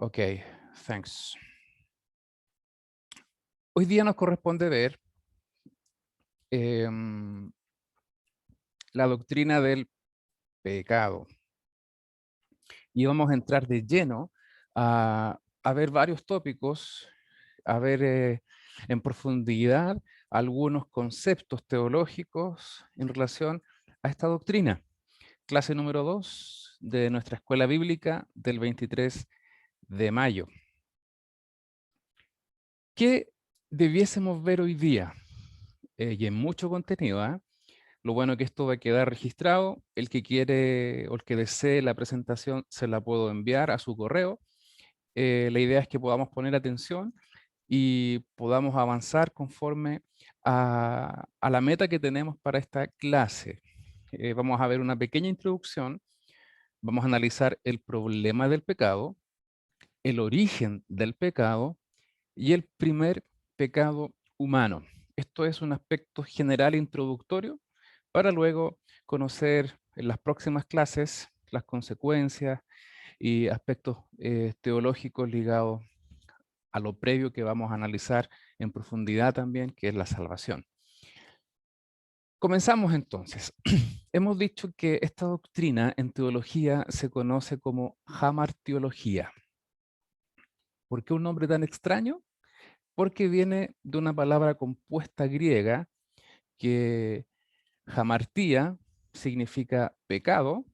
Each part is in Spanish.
Ok, thanks. Hoy día nos corresponde ver la doctrina del pecado. Y vamos a entrar de lleno a ver varios tópicos, a ver en profundidad algunos conceptos teológicos en relación a esta doctrina. Clase número 2 de nuestra escuela bíblica del 23 de mayo. ¿Qué debiésemos ver hoy día? Y en mucho contenido, ¿ah? Lo bueno es que esto va a quedar registrado. El que quiere o el que desee la presentación se la puedo enviar a su correo. La idea es que podamos poner atención y podamos avanzar conforme a la meta que tenemos para esta clase. Vamos a ver una pequeña introducción. Vamos a analizar el problema del pecado, el origen del pecado y el primer pecado humano. Esto es un aspecto general introductorio para luego conocer en las próximas clases las consecuencias y aspectos teológicos ligados a lo previo que vamos a analizar en profundidad también, que es la salvación. Comenzamos entonces. Hemos dicho que esta doctrina en teología se conoce como hamartiología. ¿Por qué un nombre tan extraño? Porque viene de una palabra compuesta griega que hamartía significa pecado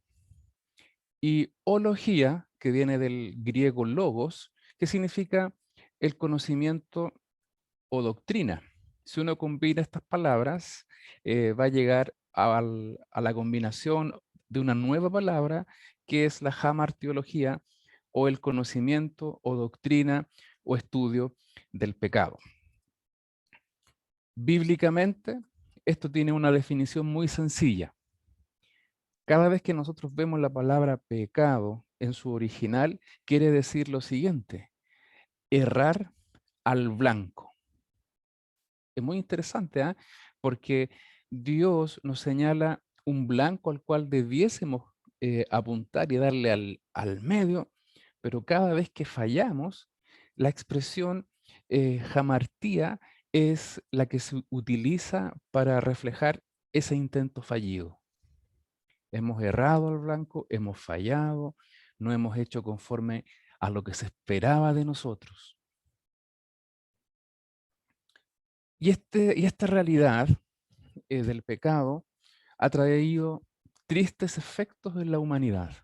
y ología, que viene del griego logos, que significa el conocimiento o doctrina. Si uno combina estas palabras, va a llegar a la combinación de una nueva palabra que es la hamartiología o el conocimiento o doctrina o estudio del pecado. Bíblicamente, esto tiene una definición muy sencilla. Cada vez que nosotros vemos la palabra pecado en su original, quiere decir lo siguiente: errar al blanco. Es muy interesante, ¿ah? Porque Dios nos señala un blanco al cual debiésemos apuntar y darle al medio, pero cada vez que fallamos, la expresión hamartía es la que se utiliza para reflejar ese intento fallido. Hemos errado al blanco, hemos fallado, no hemos hecho conforme a lo que se esperaba de nosotros. Y esta realidad del pecado ha traído tristes efectos en la humanidad.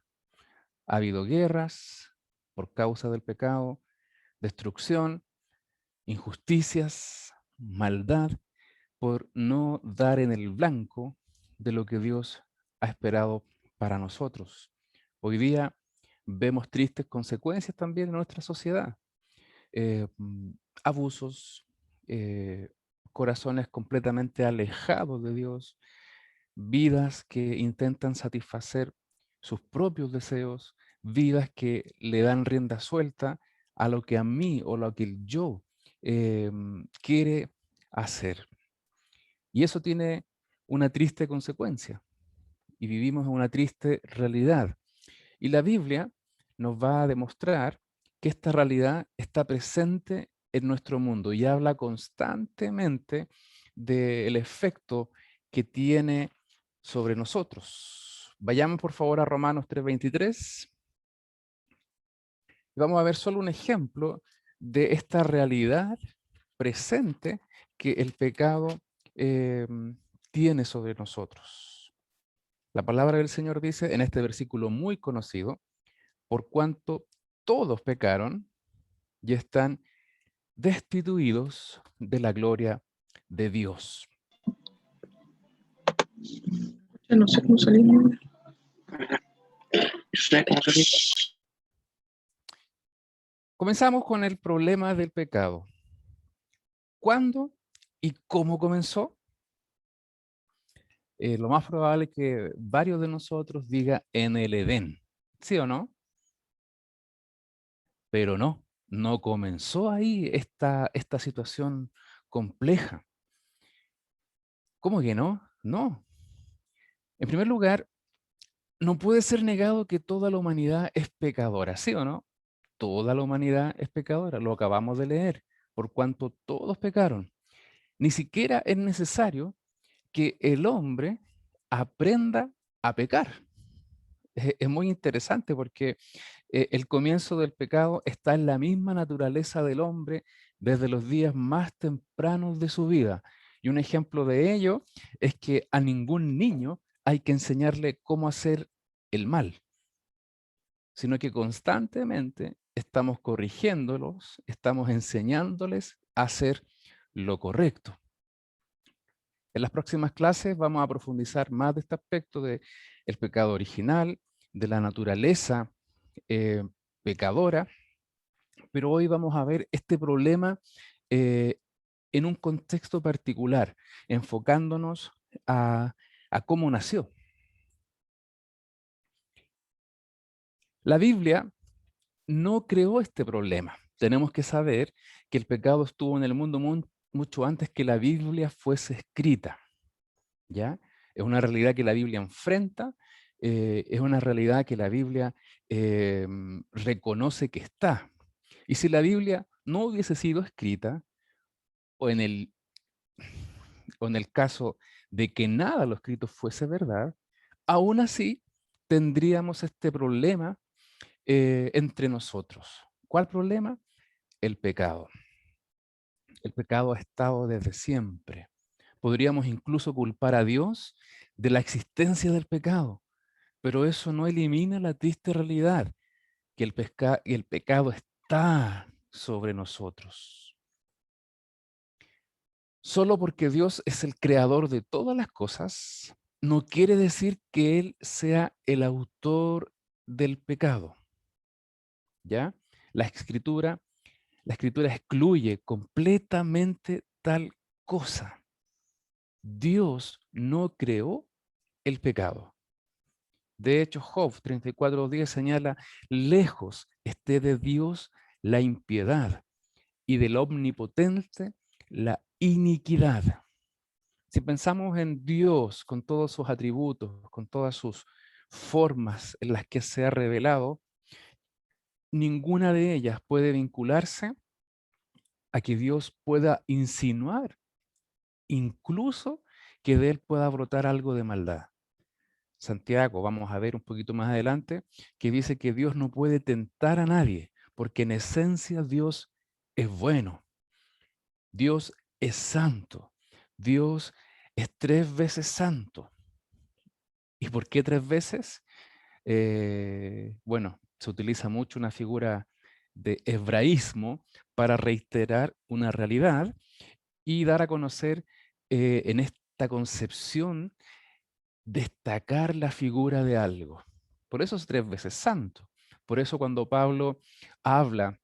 Ha habido guerras por causa del pecado, destrucción, injusticias, maldad, por no dar en el blanco de lo que Dios ha esperado para nosotros. Hoy día vemos tristes consecuencias también en nuestra sociedad. eh, mm, Abusos, eh, corazones completamente alejados de Dios, vidas que intentan satisfacer sus propios deseos, vidas que le dan rienda suelta a lo que a mí o lo que el yo quiere hacer. Y eso tiene una triste consecuencia y vivimos en una triste realidad. Y la Biblia nos va a demostrar que esta realidad está presente en nuestro mundo y habla constantemente del efecto que tiene sobre nosotros. Vayamos por favor a Romanos 3:23. Vamos a ver solo un ejemplo de esta realidad presente que el pecado eh, tiene sobre nosotros. La palabra del Señor dice en este versículo muy conocido: por cuanto todos pecaron y están destituidos de la gloria de Dios. Yo no sé cómo salimos. Comenzamos con el problema del pecado. ¿Cuándo y cómo comenzó? Lo más probable es que varios de nosotros diga en el Edén, ¿sí o no? Pero no, no comenzó ahí esta situación compleja. ¿Cómo que no? No. En primer lugar, no puede ser negado que toda la humanidad es pecadora, ¿sí o no? toda la humanidad es pecadora, lo acabamos de leer, por cuanto todos pecaron. Ni siquiera es necesario que el hombre aprenda a pecar. Es muy interesante porque el comienzo del pecado está en la misma naturaleza del hombre desde los días más tempranos de su vida. Y un ejemplo de ello es que a ningún niño hay que enseñarle cómo hacer el mal, sino que constantemente estamos corrigiéndolos, estamos enseñándoles a hacer lo correcto. En las próximas clases vamos a profundizar más de este aspecto del pecado original, de la naturaleza eh, pecadora, pero hoy vamos a ver este problema eh, en un contexto particular, enfocándonos a cómo nació. La Biblia no creó este problema. Tenemos que saber que el pecado estuvo en el mundo mucho antes que la Biblia fuese escrita, ¿ya? Es una realidad que la Biblia enfrenta, es una realidad que la Biblia reconoce que está. Y si la Biblia no hubiese sido escrita, o en el, o en el caso de que nada de lo escrito fuese verdad, aún así tendríamos este problema entre nosotros. ¿Cuál problema? El pecado. El pecado ha estado desde siempre. Podríamos incluso culpar a Dios de la existencia del pecado, pero eso no elimina la triste realidad que el pecado está sobre nosotros. Solo porque Dios es el creador de todas las cosas, no quiere decir que Él sea el autor del pecado. ¿Ya? La escritura, la escritura excluye completamente tal cosa. Dios no creó el pecado. De hecho, Job 34:10 señala, lejos esté de Dios la impiedad y del omnipotente la iniquidad. Si pensamos en Dios con todos sus atributos, con todas sus formas en las que se ha revelado, ninguna de ellas puede vincularse a que Dios pueda insinuar, incluso que de él pueda brotar algo de maldad. Santiago, vamos a ver un poquito más adelante, que dice que Dios no puede tentar a nadie, porque en esencia Dios es bueno, Dios es santo, Dios es 3 veces santo. ¿Y por qué 3 veces? Bueno, se utiliza mucho una figura de hebraísmo para reiterar una realidad y dar a conocer en esta concepción, destacar la figura de algo. Por eso es 3 veces santo. Por eso cuando Pablo habla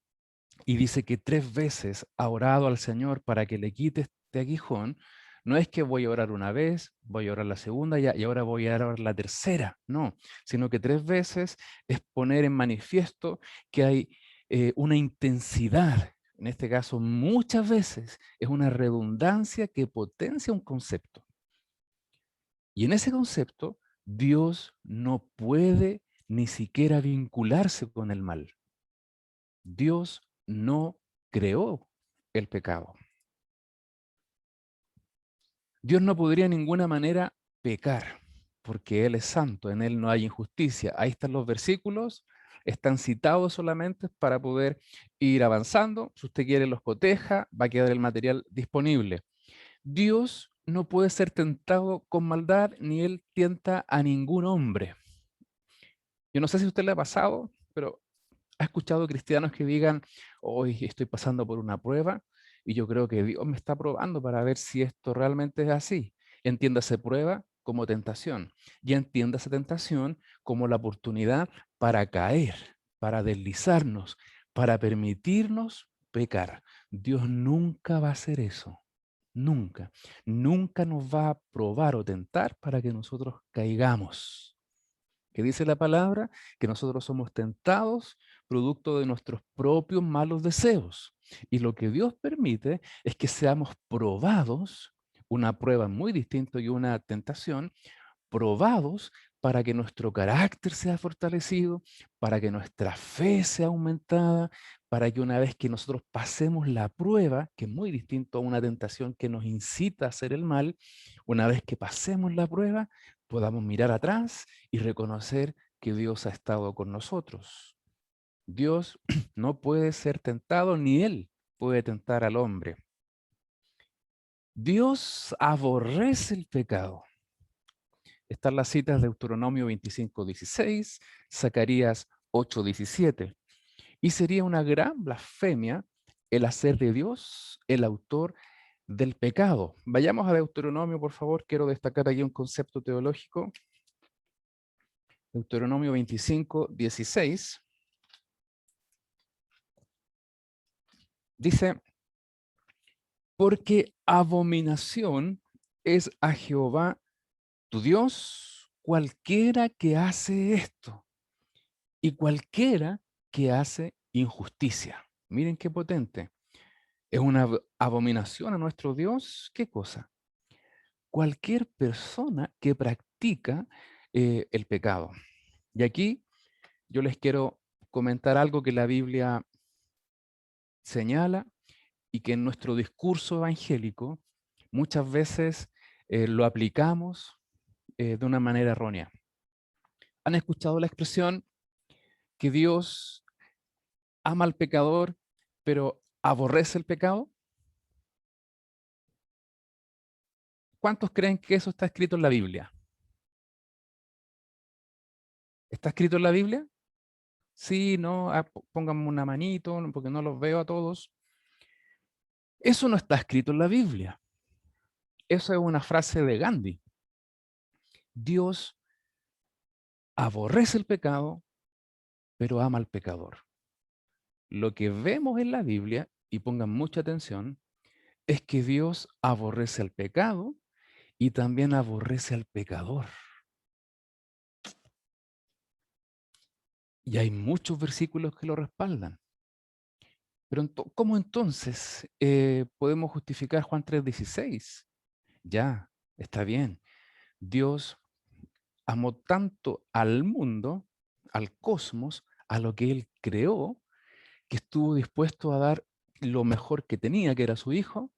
y dice que 3 veces ha orado al Señor para que le quite este aguijón, no es que voy a orar una vez, voy a orar la segunda y ahora voy a orar la tercera, no, sino que 3 veces es poner en manifiesto que hay una intensidad, en este caso muchas veces es una redundancia que potencia un concepto. Y en ese concepto, Dios no puede ni siquiera vincularse con el mal. Dios no creó el pecado. Dios no podría de ninguna manera pecar, porque Él es santo, en Él no hay injusticia. Ahí están los versículos, están citados solamente para poder ir avanzando. Si usted quiere los coteja, va a quedar el material disponible. Dios no puede ser tentado con maldad, ni Él tienta a ningún hombre. Yo no sé si a usted le ha pasado, pero ¿ha escuchado cristianos que digan, hoy estoy pasando por una prueba y yo creo que Dios me está probando para ver si esto realmente es así? Entiéndase prueba como tentación y entiéndase tentación como la oportunidad para caer, para deslizarnos, para permitirnos pecar. Dios nunca va a hacer eso. Nunca. Nunca nos va a probar o tentar para que nosotros caigamos. Que dice la palabra que nosotros somos tentados producto de nuestros propios malos deseos. Y lo que Dios permite es que seamos probados, una prueba muy distinta y una tentación, probados para que nuestro carácter sea fortalecido, para que nuestra fe sea aumentada, para que una vez que nosotros pasemos la prueba, que es muy distinto a una tentación que nos incita a hacer el mal, una vez que pasemos la prueba, podamos mirar atrás y reconocer que Dios ha estado con nosotros. Dios no puede ser tentado, ni Él puede tentar al hombre. Dios aborrece el pecado. Están las citas de Deuteronomio 25:16, Zacarías 8:17. Y sería una gran blasfemia el hacer de Dios el autor del pecado. Vayamos a Deuteronomio, por favor. Quiero destacar aquí un concepto teológico. Deuteronomio 25:16. Dice, porque abominación es a Jehová tu Dios cualquiera que hace esto y cualquiera que hace injusticia. Miren qué potente. Es una abominación a nuestro Dios. ¿Qué cosa? Cualquier persona que practica el pecado. Y aquí yo les quiero comentar algo que la Biblia señala y que en nuestro discurso evangélico muchas veces lo aplicamos de una manera errónea. ¿Han escuchado la expresión que Dios ama al pecador, pero aborrece el pecado? ¿Cuántos creen que eso está escrito en la Biblia? ¿Está escrito en la Biblia? Sí, no, pónganme una manito, porque no los veo a todos. Eso no está escrito en la Biblia. Eso es una frase de Gandhi. Dios aborrece el pecado, pero ama al pecador. Lo que vemos en la Biblia, y pongan mucha atención, es que Dios aborrece al pecado y también aborrece al pecador. Y hay muchos versículos que lo respaldan. Pero ¿cómo entonces podemos justificar Juan 3:16? Ya, está bien. Dios amó tanto al mundo, al cosmos, a lo que Él creó, que estuvo dispuesto a dar lo mejor que tenía, que era su Hijo,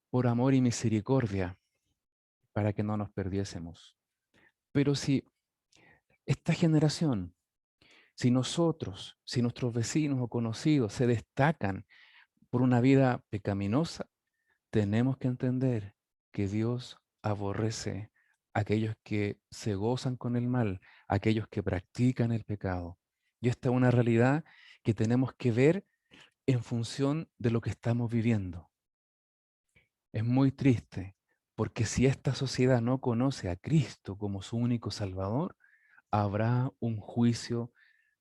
por amor y misericordia, para que no nos perdiésemos. Pero si esta generación, si nosotros, si nuestros vecinos o conocidos se destacan por una vida pecaminosa, tenemos que entender que Dios aborrece a aquellos que se gozan con el mal, a aquellos que practican el pecado. Y esta es una realidad que tenemos que ver en función de lo que estamos viviendo. Es muy triste, porque si esta sociedad no conoce a Cristo como su único Salvador, habrá un juicio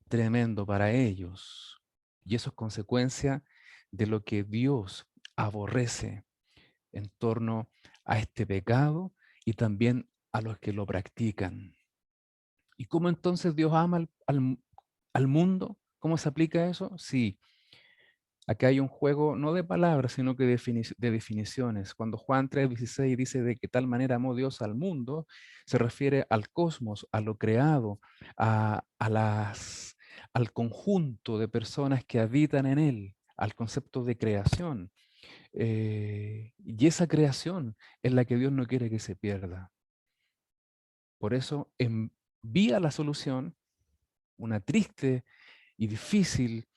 tremendo para ellos. Y eso es consecuencia de lo que Dios aborrece en torno a este pecado y también a los que lo practican. ¿Y cómo entonces Dios ama al mundo? ¿Cómo se aplica eso? Sí, acá hay un juego no de palabras, sino que de definiciones. Cuando Juan 3:16 dice de que tal manera amó Dios al mundo, se refiere al cosmos, a lo creado, al conjunto de personas que habitan en él, al concepto de creación. Y esa creación es la que Dios no quiere que se pierda. Por eso envía la solución, una triste y difícil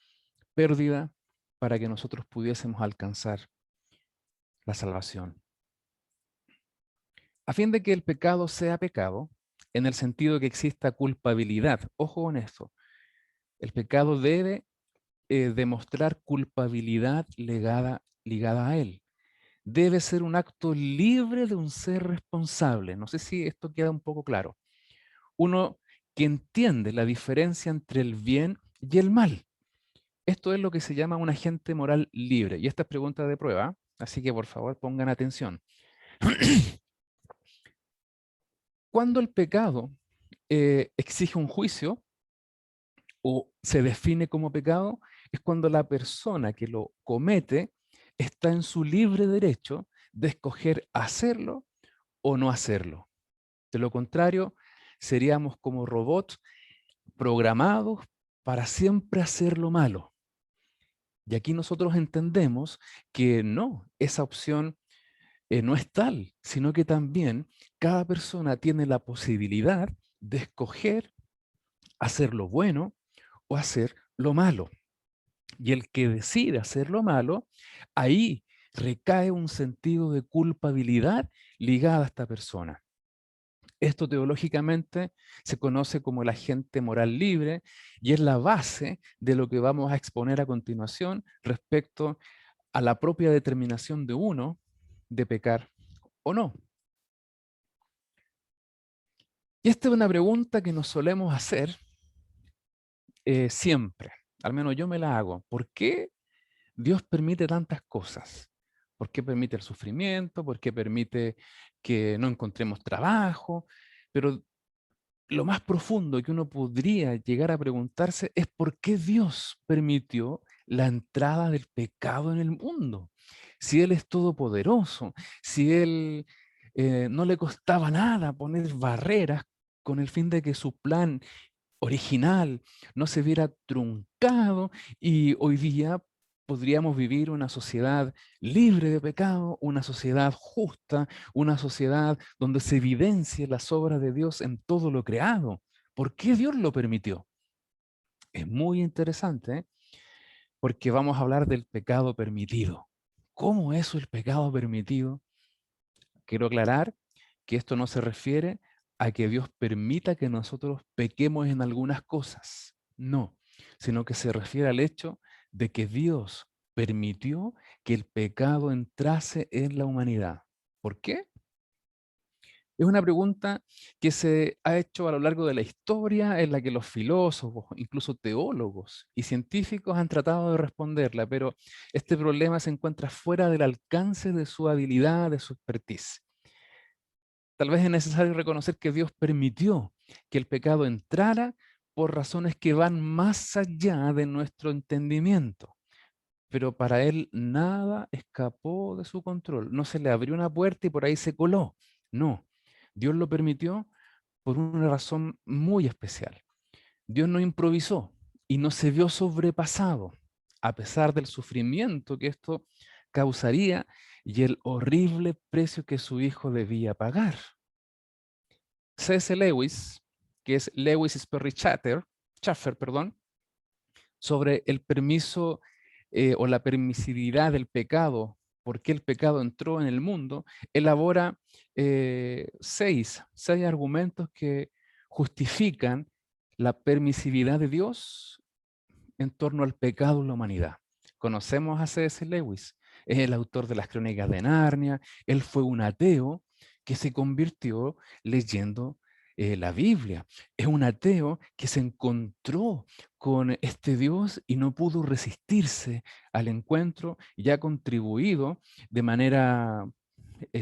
pérdida, para que nosotros pudiésemos alcanzar la salvación. A fin de que el pecado sea pecado, en el sentido que exista culpabilidad. Ojo con esto. El pecado debe demostrar culpabilidad ligada a él. Debe ser un acto libre de un ser responsable. No sé si esto queda un poco claro. Uno que entiende la diferencia entre el bien y el mal. Esto es lo que se llama un agente moral libre. Y esta es pregunta de prueba, así que por favor pongan atención. Cuando el pecado exige un juicio o se define como pecado, es cuando la persona que lo comete está en su libre derecho de escoger hacerlo o no hacerlo. De lo contrario, seríamos como robots programados para siempre hacer lo malo. Y aquí nosotros entendemos que no, esa opción no es tal, sino que también cada persona tiene la posibilidad de escoger hacer lo bueno o hacer lo malo. Y el que decide hacer lo malo, ahí recae un sentido de culpabilidad ligada a esta persona. Esto teológicamente se conoce como el agente moral libre y es la base de lo que vamos a exponer a continuación respecto a la propia determinación de uno de pecar o no. Y esta es una pregunta que nos solemos hacer siempre, al menos yo me la hago. ¿Por qué Dios permite tantas cosas? ¿Por qué permite el sufrimiento? ¿Por qué permite que no encontremos trabajo? Pero lo más profundo que uno podría llegar a preguntarse es por qué Dios permitió la entrada del pecado en el mundo. Si Él es todopoderoso, si Él no le costaba nada poner barreras con el fin de que su plan original no se viera truncado y hoy día podríamos vivir una sociedad libre de pecado, una sociedad justa, una sociedad donde se evidencie las obras de Dios en todo lo creado. ¿Por qué Dios lo permitió? Es muy interesante, ¿eh? Porque vamos a hablar del pecado permitido. ¿Cómo es el pecado permitido? Quiero aclarar que esto no se refiere a que Dios permita que nosotros pequemos en algunas cosas. No, sino que se refiere al hecho de que Dios permitió que el pecado entrase en la humanidad. ¿Por qué? Es una pregunta que se ha hecho a lo largo de la historia en la que los filósofos, incluso teólogos y científicos han tratado de responderla, pero este problema se encuentra fuera del alcance de su habilidad, de su expertise. Tal vez es necesario reconocer que Dios permitió que el pecado entrara por razones que van más allá de nuestro entendimiento. Pero para Él nada escapó de su control. No se le abrió una puerta y por ahí se coló. No, Dios lo permitió por una razón muy especial. Dios no improvisó y no se vio sobrepasado, a pesar del sufrimiento que esto causaría y el horrible precio que su hijo debía pagar. C.S. Lewis, que es Lewis Sperry Chafer, perdón, sobre el permiso o la permisividad del pecado, por qué el pecado entró en el mundo, elabora seis argumentos que justifican la permisividad de Dios en torno al pecado en la humanidad. Conocemos a C.S. Lewis, es el autor de las Crónicas de Narnia, él fue un ateo que se convirtió leyendo la Biblia. Es un ateo que se encontró con este Dios y no pudo resistirse al encuentro y ha contribuido de manera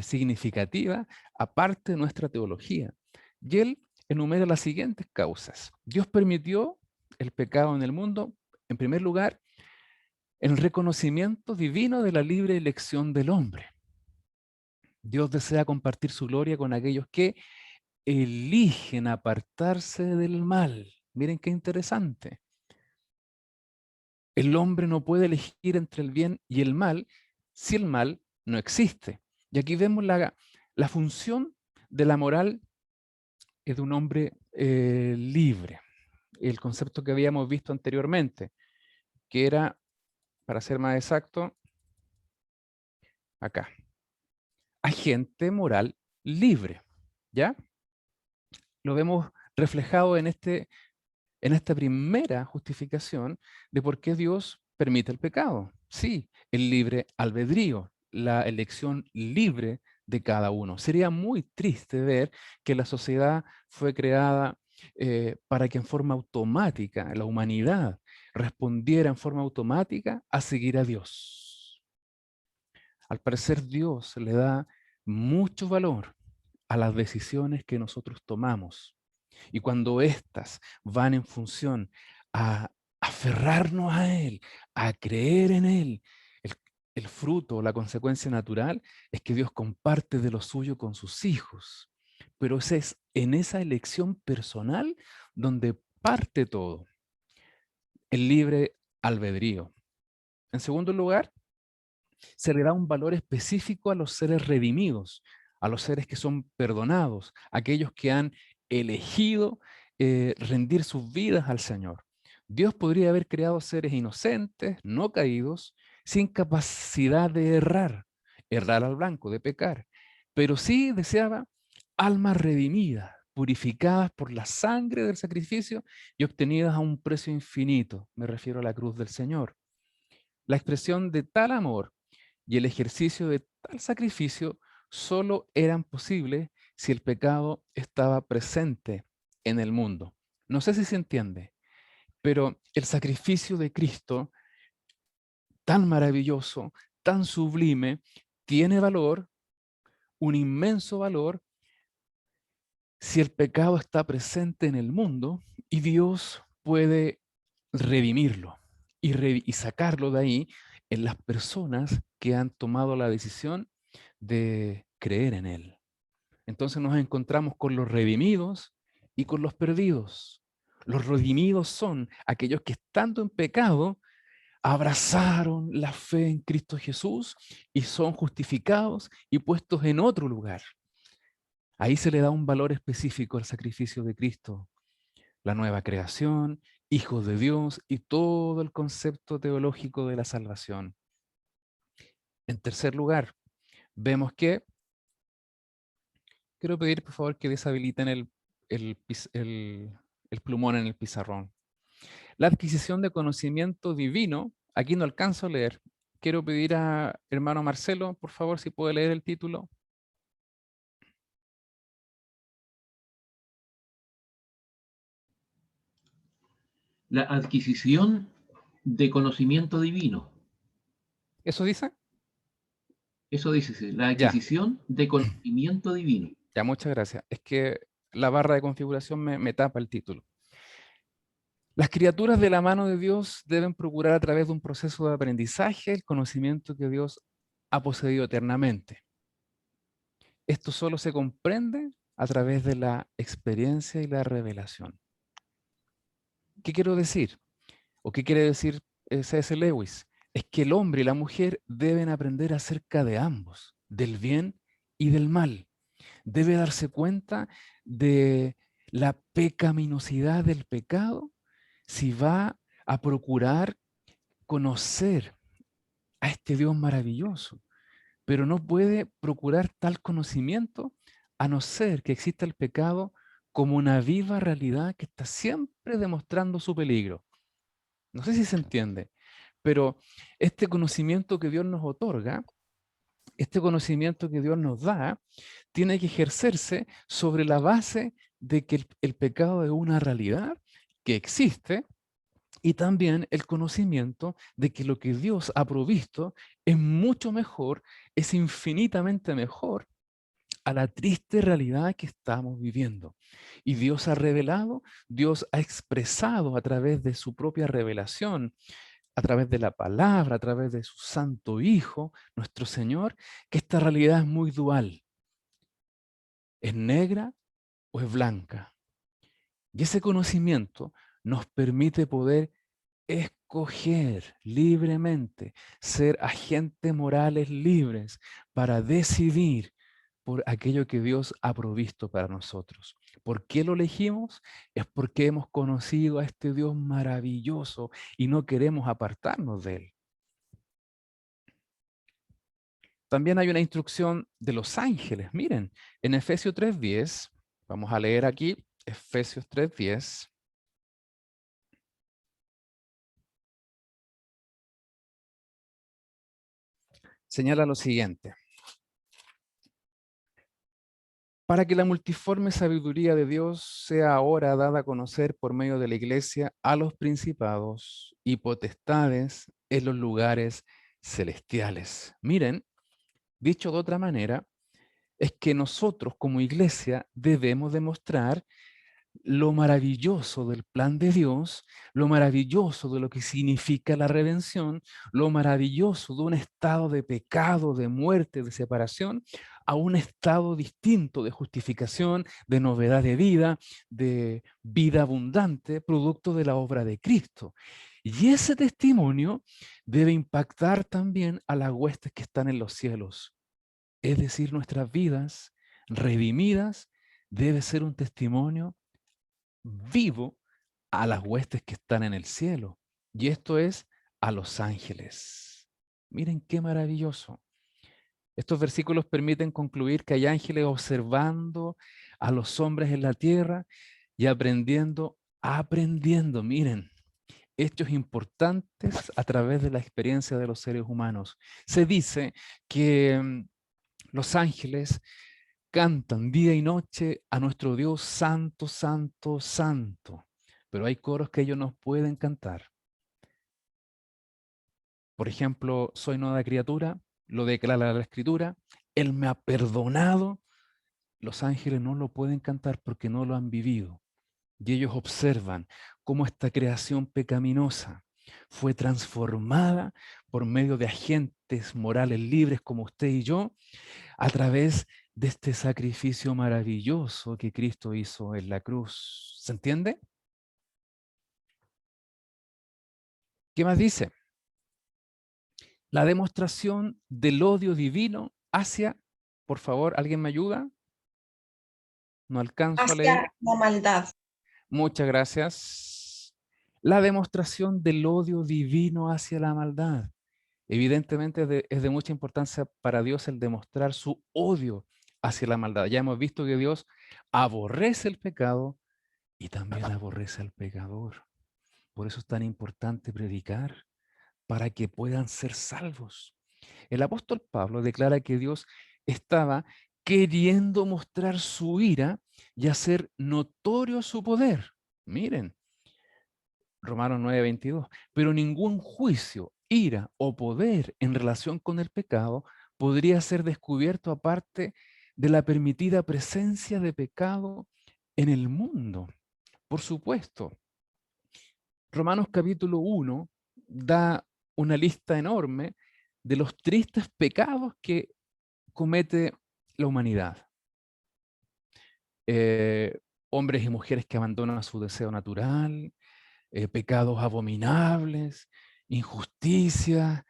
significativa a parte de nuestra teología. Y él enumera las siguientes causas. Dios permitió el pecado en el mundo, en primer lugar, el reconocimiento divino de la libre elección del hombre. Dios desea compartir su gloria con aquellos que eligen apartarse del mal. Miren qué interesante. El hombre no puede elegir entre el bien y el mal si el mal no existe. Y aquí vemos la función de la moral de un hombre libre. El concepto que habíamos visto anteriormente, que era, para ser más exacto, acá, agente moral libre. ¿Ya? Lo vemos reflejado en esta primera justificación de por qué Dios permite el pecado. Sí, el libre albedrío, la elección libre de cada uno. Sería muy triste ver que la sociedad fue creada para que en forma automática la humanidad respondiera en forma automática a seguir a Dios. Al parecer Dios le da mucho valor a las decisiones que nosotros tomamos. Y cuando éstas van en función a aferrarnos a Él, a creer en Él, el, el fruto, la consecuencia natural es que Dios comparte de lo suyo con sus hijos. Pero ese es en esa elección personal donde parte todo, el libre albedrío. En segundo lugar, se le da un valor específico a los seres redimidos, a los seres que son perdonados, aquellos que han elegido rendir sus vidas al Señor. Dios podría haber creado seres inocentes, no caídos, sin capacidad de errar al blanco, de pecar, pero sí deseaba almas redimidas, purificadas por la sangre del sacrificio y obtenidas a un precio infinito. Me refiero a la cruz del Señor. La expresión de tal amor y el ejercicio de tal sacrificio solo eran posibles si el pecado estaba presente en el mundo. No sé si se entiende, pero el sacrificio de Cristo, tan maravilloso, tan sublime, tiene valor, un inmenso valor, si el pecado está presente en el mundo y Dios puede redimirlo y sacarlo de ahí en las personas que han tomado la decisión de creer en Él. Entonces nos encontramos con los redimidos y con los perdidos. Los redimidos son aquellos que estando en pecado abrazaron la fe en Cristo Jesús y son justificados y puestos en otro lugar. Ahí se le da un valor específico al sacrificio de Cristo, la nueva creación, hijos de Dios y todo el concepto teológico de la salvación. En tercer lugar, vemos que, quiero pedir por favor que deshabiliten el plumón en el pizarrón. La adquisición de conocimiento divino, aquí no alcanzo a leer. Quiero pedir a hermano Marcelo, por favor, si puede leer el título. La adquisición de conocimiento divino. ¿Eso dice? Eso dice, la Ya, adquisición de conocimiento divino. ya, muchas gracias. Es que la barra de configuración me tapa el título. Las criaturas de la mano de Dios deben procurar a través de un proceso de aprendizaje el conocimiento que Dios ha poseído eternamente. Esto solo se comprende a través de la experiencia y la revelación. ¿Qué quiero decir? ¿O qué quiere decir C.S. Lewis? Es que el hombre y la mujer deben aprender acerca de ambos, del bien y del mal. Debe darse cuenta de la pecaminosidad del pecado si va a procurar conocer a este Dios maravilloso, pero no puede procurar tal conocimiento a no ser que exista el pecado como una viva realidad que está siempre demostrando su peligro. No sé si se entiende, pero este conocimiento que Dios nos otorga, este conocimiento que Dios nos da, tiene que ejercerse sobre la base de que el pecado es una realidad que existe y también el conocimiento de que lo que Dios ha provisto es mucho mejor, es infinitamente mejor a la triste realidad que estamos viviendo. Y Dios ha revelado, Dios ha expresado a través de su propia revelación, a través de la palabra, a través de su Santo Hijo, nuestro Señor, que esta realidad es muy dual. ¿Es negra o es blanca? Y ese conocimiento nos permite poder escoger libremente, ser agentes morales libres para decidir por aquello que Dios ha provisto para nosotros. ¿Por qué lo elegimos? Es porque hemos conocido a este Dios maravilloso y no queremos apartarnos de Él. También hay una instrucción de los ángeles. Miren, en Efesios 3:10, vamos a leer aquí, Efesios 3:10. Señala lo siguiente. Para que la multiforme sabiduría de Dios sea ahora dada a conocer por medio de la iglesia a los principados y potestades en los lugares celestiales. Miren, dicho de otra manera, es que nosotros como iglesia debemos demostrar lo maravilloso del plan de Dios, lo maravilloso de lo que significa la redención, lo maravilloso de un estado de pecado, de muerte, de separación, a un estado distinto de justificación, de novedad de vida abundante, producto de la obra de Cristo. Y ese testimonio debe impactar también a las huestes que están en los cielos. Es decir, nuestras vidas redimidas debe ser un testimonio vivo a las huestes que están en el cielo. Y esto es a los ángeles. Miren qué maravilloso. Estos versículos permiten concluir que hay ángeles observando a los hombres en la tierra y aprendiendo, miren, hechos importantes a través de la experiencia de los seres humanos. Se dice que los ángeles cantan día y noche a nuestro Dios santo, santo, santo. Pero hay coros que ellos no pueden cantar. Por ejemplo, soy nueva criatura, lo declara la Escritura, Él me ha perdonado. Los ángeles no lo pueden cantar porque no lo han vivido. Y ellos observan cómo esta creación pecaminosa fue transformada por medio de agentes morales libres como usted y yo, a través de este sacrificio maravilloso que Cristo hizo en la cruz. ¿Se entiende? ¿Qué más dice? La demostración del odio divino hacia, por favor, ¿alguien me ayuda? No alcanzo a leer. Hacia la maldad. Muchas gracias. La demostración del odio divino hacia la maldad. Evidentemente es de mucha importancia para Dios el demostrar su odio hacia la maldad. Ya hemos visto que Dios aborrece el pecado y también aborrece al pecador. Por eso es tan importante predicar, para que puedan ser salvos. El apóstol Pablo declara que Dios estaba queriendo mostrar su ira y hacer notorio su poder. Miren, Romanos 9:22. Pero ningún juicio, ira o poder en relación con el pecado podría ser descubierto aparte de la permitida presencia de pecado en el mundo. Por supuesto, Romanos capítulo 1 da una lista enorme de los tristes pecados que comete la humanidad. Hombres y mujeres que abandonan su deseo natural, pecados abominables, injusticia,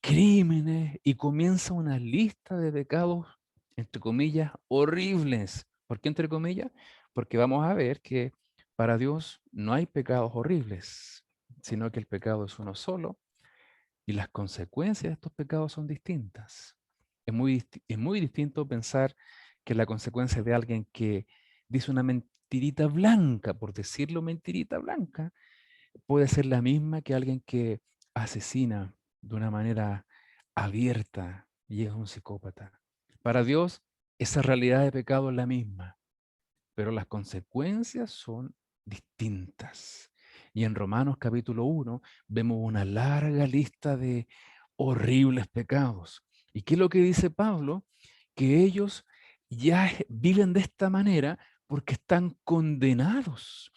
crímenes, y comienza una lista de pecados, entre comillas, horribles. ¿Por qué entre comillas? Porque vamos a ver que para Dios no hay pecados horribles, sino que el pecado es uno solo y las consecuencias de estos pecados son distintas. Es muy distinto pensar que la consecuencia de alguien que dice una mentirita blanca, por decirlo mentirita blanca, puede ser la misma que alguien que asesina de una manera abierta y es un psicópata. Para Dios, esa realidad de pecado es la misma, pero las consecuencias son distintas. Y en Romanos capítulo 1 vemos una larga lista de horribles pecados. ¿Y qué es lo que dice Pablo? Que ellos ya viven de esta manera porque están condenados.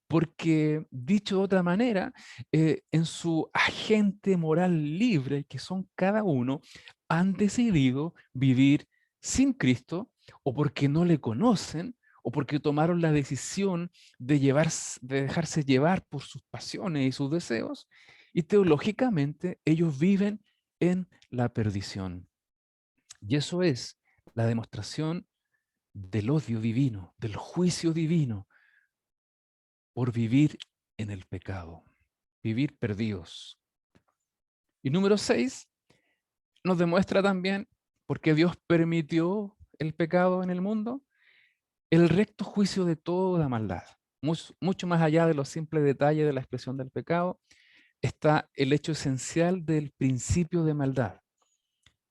Porque, dicho de otra manera, en su agente moral libre, que son cada uno, han decidido vivir sin Cristo, o porque no le conocen, o porque tomaron la decisión de dejarse llevar por sus pasiones y sus deseos, y teológicamente ellos viven en la perdición. Y eso es la demostración del odio divino, del juicio divino, por vivir en el pecado, vivir perdidos. Y número 6, nos demuestra también por qué Dios permitió el pecado en el mundo, el recto juicio de toda maldad. Mucho más allá de los simples detalles de la expresión del pecado, está el hecho esencial del principio de maldad,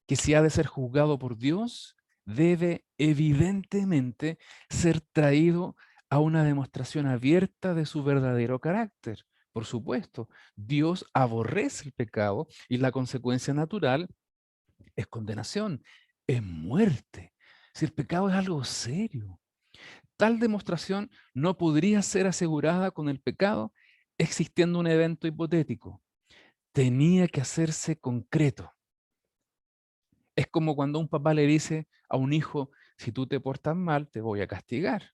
que si ha de ser juzgado por Dios, debe evidentemente ser traído a una demostración abierta de su verdadero carácter. Por supuesto, Dios aborrece el pecado y la consecuencia natural es condenación, es muerte. Si el pecado es algo serio, tal demostración no podría ser asegurada con el pecado existiendo un evento hipotético. Tenía que hacerse concreto. Es como cuando un papá le dice a un hijo, si tú te portas mal, te voy a castigar.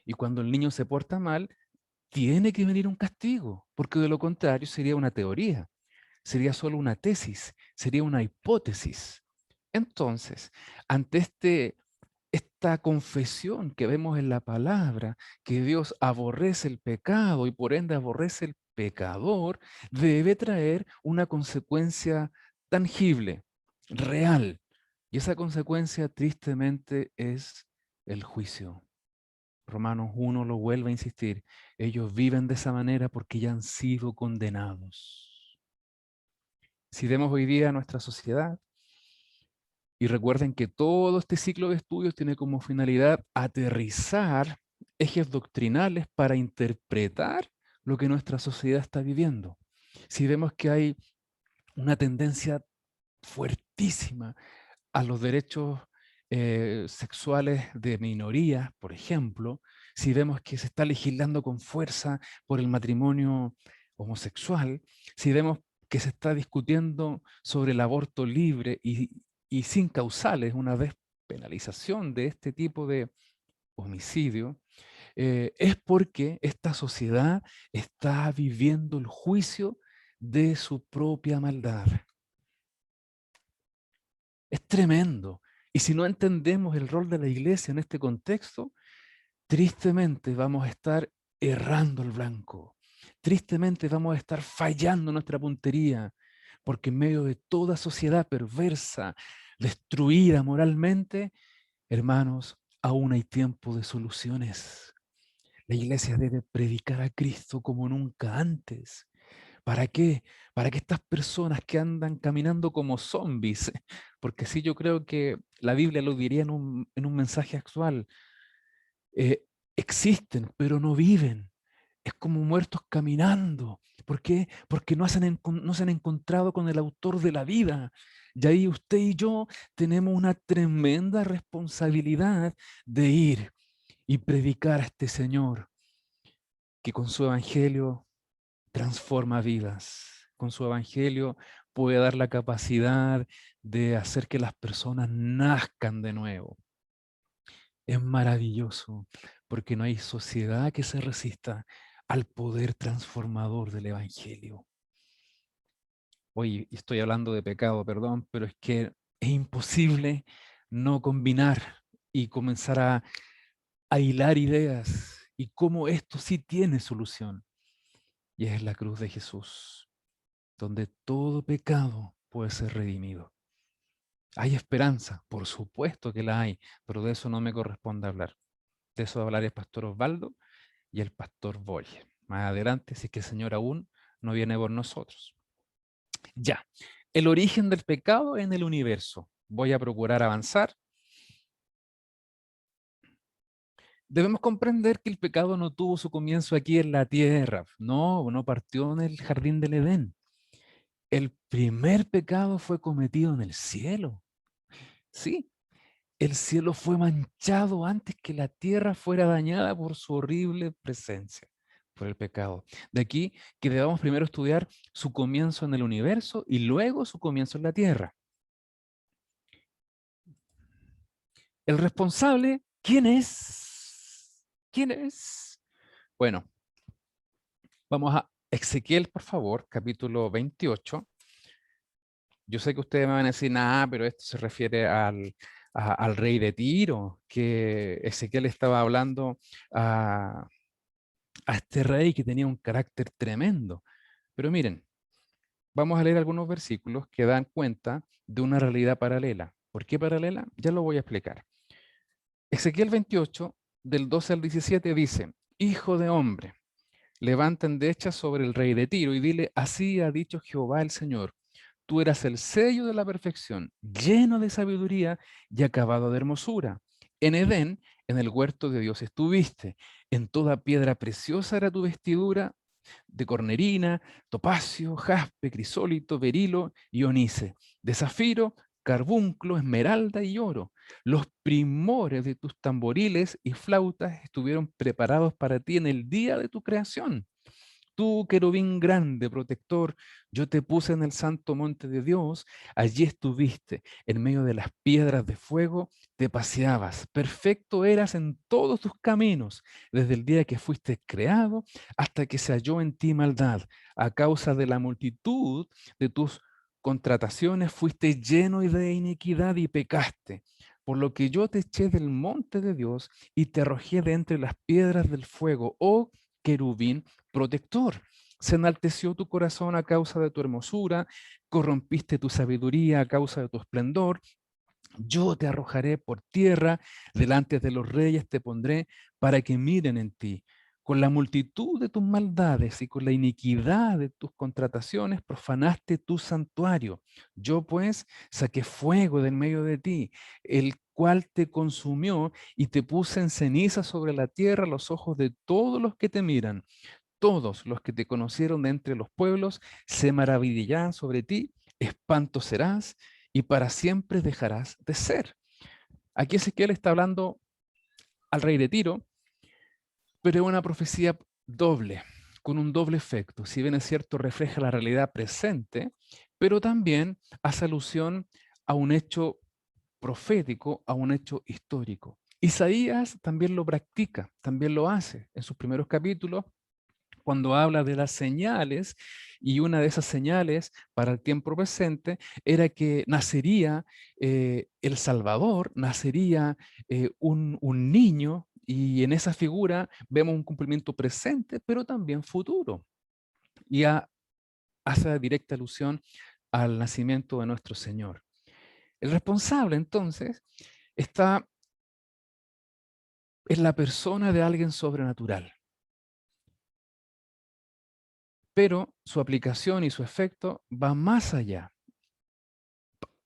Y cuando el niño se porta mal, tiene que venir un castigo, porque de lo contrario sería una teoría, sería solo una tesis, sería una hipótesis. Entonces, ante esta confesión que vemos en la palabra, que Dios aborrece el pecado y por ende aborrece el pecador, debe traer una consecuencia tangible, real. Y esa consecuencia tristemente es el juicio. Romanos 1 lo vuelve a insistir. Ellos viven de esa manera porque ya han sido condenados. Si vemos hoy día nuestra sociedad, y recuerden que todo este ciclo de estudios tiene como finalidad aterrizar ejes doctrinales para interpretar lo que nuestra sociedad está viviendo. Si vemos que hay una tendencia fuertísima a los derechos sexuales de minorías, por ejemplo, si vemos que se está legislando con fuerza por el matrimonio homosexual, si vemos que se está discutiendo sobre el aborto libre y sin causales, una despenalización de este tipo de homicidio, es porque esta sociedad está viviendo el juicio de su propia maldad. Es tremendo. Y si no entendemos el rol de la iglesia en este contexto, tristemente vamos a estar errando el blanco. Tristemente vamos a estar fallando nuestra puntería, porque en medio de toda sociedad perversa, destruida moralmente, hermanos, aún hay tiempo de soluciones. La iglesia debe predicar a Cristo como nunca antes. ¿Para qué? Para que estas personas que andan caminando como zombies, porque sí yo creo que la Biblia lo diría en un mensaje actual, existen, pero no viven. Es como muertos caminando. ¿Por qué? Porque no se han encontrado con el autor de la vida. Y ahí usted y yo tenemos una tremenda responsabilidad de ir y predicar a este Señor que con su evangelio transforma vidas. Con su evangelio puede dar la capacidad de hacer que las personas nazcan de nuevo. Es maravilloso porque no hay sociedad que se resista al poder transformador del evangelio. Hoy estoy hablando de pecado, perdón, pero es que es imposible no combinar y comenzar a hilar ideas y cómo esto sí tiene solución. Y es la cruz de Jesús, donde todo pecado puede ser redimido. ¿Hay esperanza? Por supuesto que la hay, pero de eso no me corresponde hablar. De eso hablará el pastor Osvaldo y el pastor Boye. Más adelante, si es que el Señor aún no viene por nosotros. Ya, el origen del pecado en el universo. Voy a procurar avanzar. Debemos comprender que el pecado no tuvo su comienzo aquí en la tierra. No partió en el jardín del Edén. El primer pecado fue cometido en el cielo. Sí, el cielo fue manchado antes que la tierra fuera dañada por su horrible presencia, por el pecado. De aquí que debamos primero estudiar su comienzo en el universo y luego su comienzo en la tierra. El responsable, ¿quién es? ¿Quién es? Bueno, vamos a Ezequiel, por favor, capítulo 28. Yo sé que ustedes me van a decir, nada, pero esto se refiere al rey de Tiro, que Ezequiel estaba hablando a este rey que tenía un carácter tremendo. Pero miren, vamos a leer algunos versículos que dan cuenta de una realidad paralela. ¿Por qué paralela? Ya lo voy a explicar. Ezequiel 28, del 12 al 17 dice, Hijo de hombre, levanta endechas sobre el rey de Tiro y dile, así ha dicho Jehová el Señor. Tú eras el sello de la perfección, lleno de sabiduría y acabado de hermosura. En Edén, en el huerto de Dios estuviste. En toda piedra preciosa era tu vestidura, de cornerina, topacio, jaspe, crisólito, berilo y onice, de zafiro, carbunclo, esmeralda y oro. Los primores de tus tamboriles y flautas estuvieron preparados para ti en el día de tu creación. tú, querubín grande, protector, yo te puse en el santo monte de Dios, allí estuviste, en medio de las piedras de fuego, te paseabas, perfecto eras en todos tus caminos, desde el día que fuiste creado hasta que se halló en ti maldad. A causa de la multitud de tus contrataciones fuiste lleno de iniquidad y pecaste. Por lo que yo te eché del monte de Dios y te arrojé de entre las piedras del fuego, oh querubín protector. Se enalteció tu corazón a causa de tu hermosura, corrompiste tu sabiduría a causa de tu esplendor. Yo te arrojaré por tierra, delante de los reyes te pondré para que miren en ti. Con la multitud de tus maldades y con la iniquidad de tus contrataciones profanaste tu santuario. Yo pues saqué fuego del medio de ti, el cual te consumió y te puse en ceniza sobre la tierra a los ojos de todos los que te miran. Todos los que te conocieron de entre los pueblos se maravillarán sobre ti, espanto serás y para siempre dejarás de ser. Aquí Ezequiel está hablando al rey de Tiro, pero es una profecía doble, con un doble efecto. Si bien es cierto, refleja la realidad presente, pero también hace alusión a un hecho profético, a un hecho histórico. Isaías también lo practica, también lo hace. En sus primeros capítulos, cuando habla de las señales, y una de esas señales para el tiempo presente era que nacería el Salvador, nacería un niño, y en esa figura vemos un cumplimiento presente, pero también futuro. Y hace directa alusión al nacimiento de nuestro Señor. El responsable, entonces, está en la persona de alguien sobrenatural. Pero su aplicación y su efecto va más allá.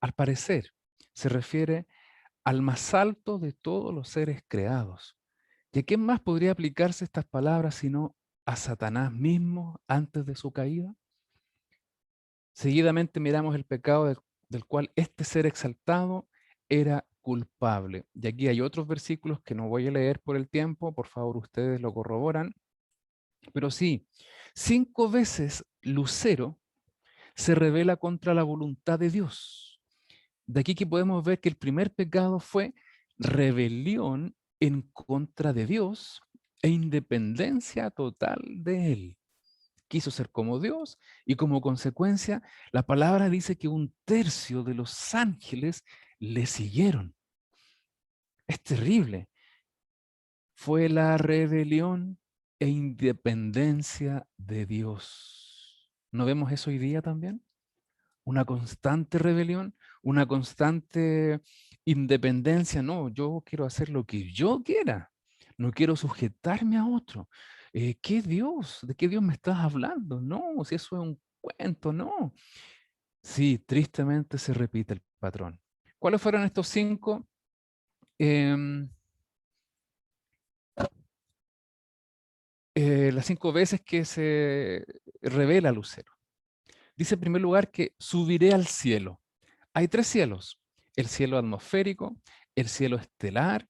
Al parecer, se refiere al más alto de todos los seres creados. ¿Y a quién más podría aplicarse estas palabras sino a Satanás mismo antes de su caída? Seguidamente miramos el pecado del cual este ser exaltado era culpable. Y aquí hay otros versículos que no voy a leer por el tiempo, por favor ustedes lo corroboran. Pero sí, 5 veces Lucero se revela contra la voluntad de Dios. De aquí que podemos ver que el primer pecado fue rebelión en contra de Dios e independencia total de Él. Quiso ser como Dios y como consecuencia la palabra dice que 1/3 de los ángeles le siguieron. Es terrible. Fue la rebelión e independencia de Dios. ¿No vemos eso hoy día también? Una constante rebelión, una constante independencia. No, yo quiero hacer lo que yo quiera. No quiero sujetarme a otro. ¿Qué Dios? ¿De qué Dios me estás hablando? No, si eso es un cuento, no. Sí, tristemente se repite el patrón. ¿Cuáles fueron estos 5? Las 5 veces que se revela Lucero. Dice en primer lugar que subiré al cielo. Hay 3 cielos: el cielo atmosférico, el cielo estelar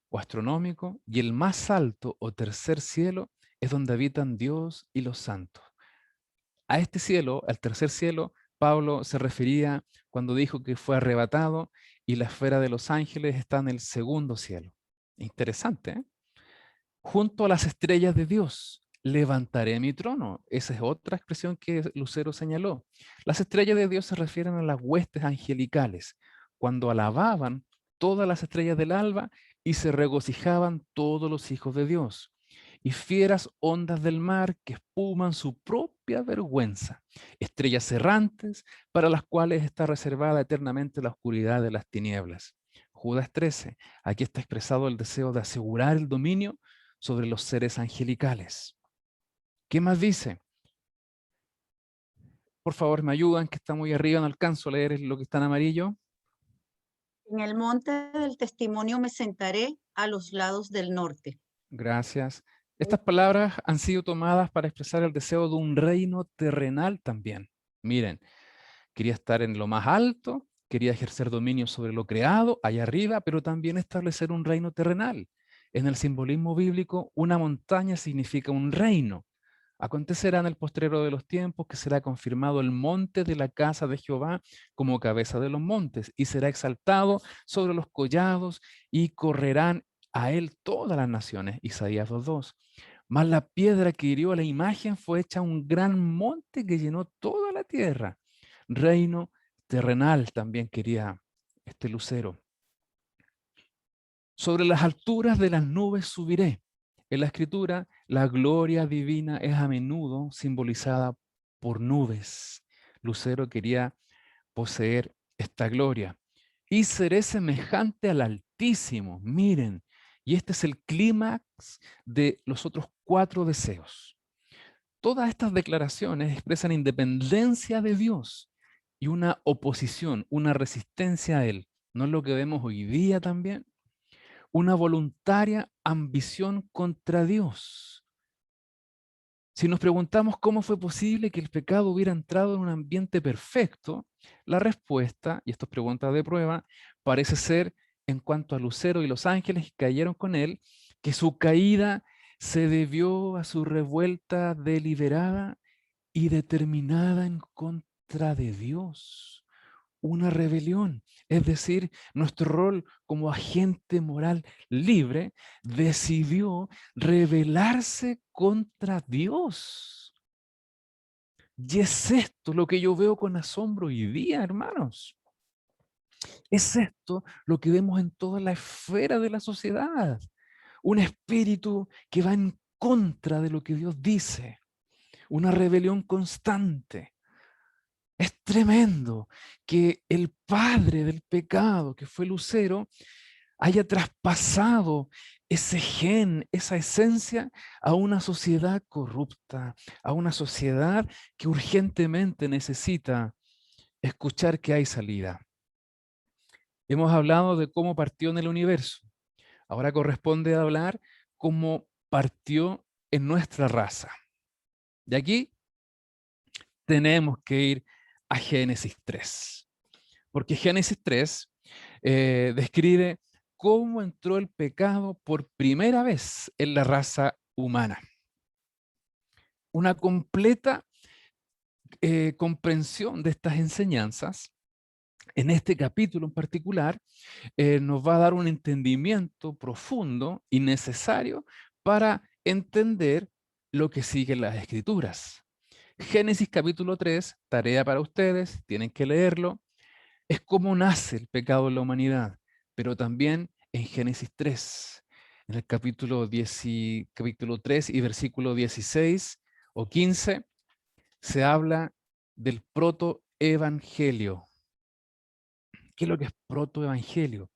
o astronómico, y el más alto o tercer cielo es donde habitan Dios y los santos. A este cielo, al tercer cielo, Pablo se refería cuando dijo que fue arrebatado y la esfera de los ángeles está en el segundo cielo. Interesante, ¿eh? Junto a las estrellas de Dios levantaré mi trono. Esa es otra expresión que Lucero señaló. Las estrellas de Dios se refieren a las huestes angelicales, cuando alababan todas las estrellas del alba y se regocijaban todos los hijos de Dios. Y fieras ondas del mar que espuman su propia vergüenza, estrellas errantes para las cuales está reservada eternamente la oscuridad de las tinieblas. Judas 13, aquí está expresado el deseo de asegurar el dominio sobre los seres angelicales. ¿Qué más dice? Por favor, me ayudan, que está muy arriba, no alcanzo a leer lo que está en amarillo. En el monte del testimonio me sentaré a los lados del norte. Gracias. Estas palabras han sido tomadas para expresar el deseo de un reino terrenal también. Miren, quería estar en lo más alto, quería ejercer dominio sobre lo creado, allá arriba, pero también establecer un reino terrenal. En el simbolismo bíblico, una montaña significa un reino. Acontecerá en el postrero de los tiempos que será confirmado el monte de la casa de Jehová como cabeza de los montes, y será exaltado sobre los collados, y correrán a él todas las naciones. Isaías 2:2. Mas la piedra que hirió a la imagen fue hecha un gran monte que llenó toda la tierra. Reino terrenal también quería este lucero. Sobre las alturas de las nubes subiré. En la Escritura, la gloria divina es a menudo simbolizada por nubes. Lucero quería poseer esta gloria. Y seré semejante al Altísimo. Miren, y este es el clímax de los otros 4 deseos. Todas estas declaraciones expresan independencia de Dios y una oposición, una resistencia a Él. ¿No es lo que vemos hoy día también? Una voluntaria ambición contra Dios. Si nos preguntamos cómo fue posible que el pecado hubiera entrado en un ambiente perfecto, la respuesta, y esto es pregunta de prueba, parece ser, en cuanto a Lucero y los ángeles que cayeron con él, que su caída se debió a su revuelta deliberada y determinada en contra de Dios. Una rebelión, es decir, nuestro rol como agente moral libre decidió rebelarse contra Dios. Y es esto lo que yo veo con asombro hoy día, hermanos. Es esto lo que vemos en toda la esfera de la sociedad. Un espíritu que va en contra de lo que Dios dice. Una rebelión constante. Es tremendo que el padre del pecado, que fue Lucero, haya traspasado ese gen, esa esencia, a una sociedad corrupta, a una sociedad que urgentemente necesita escuchar que hay salida. Hemos hablado de cómo partió en el universo. Ahora corresponde hablar cómo partió en nuestra raza. Y aquí tenemos que ir a Génesis 3. Porque Génesis 3 describe cómo entró el pecado por primera vez en la raza humana. Una completa comprensión de estas enseñanzas, en este capítulo en particular, nos va a dar un entendimiento profundo y necesario para entender lo que sigue en las Escrituras. Génesis capítulo 3, tarea para ustedes, tienen que leerlo. Es cómo nace el pecado en la humanidad, pero también en Génesis 3, en el capítulo 3 y versículo 16 o 15, se habla del protoevangelio. ¿Qué es lo que es protoevangelio?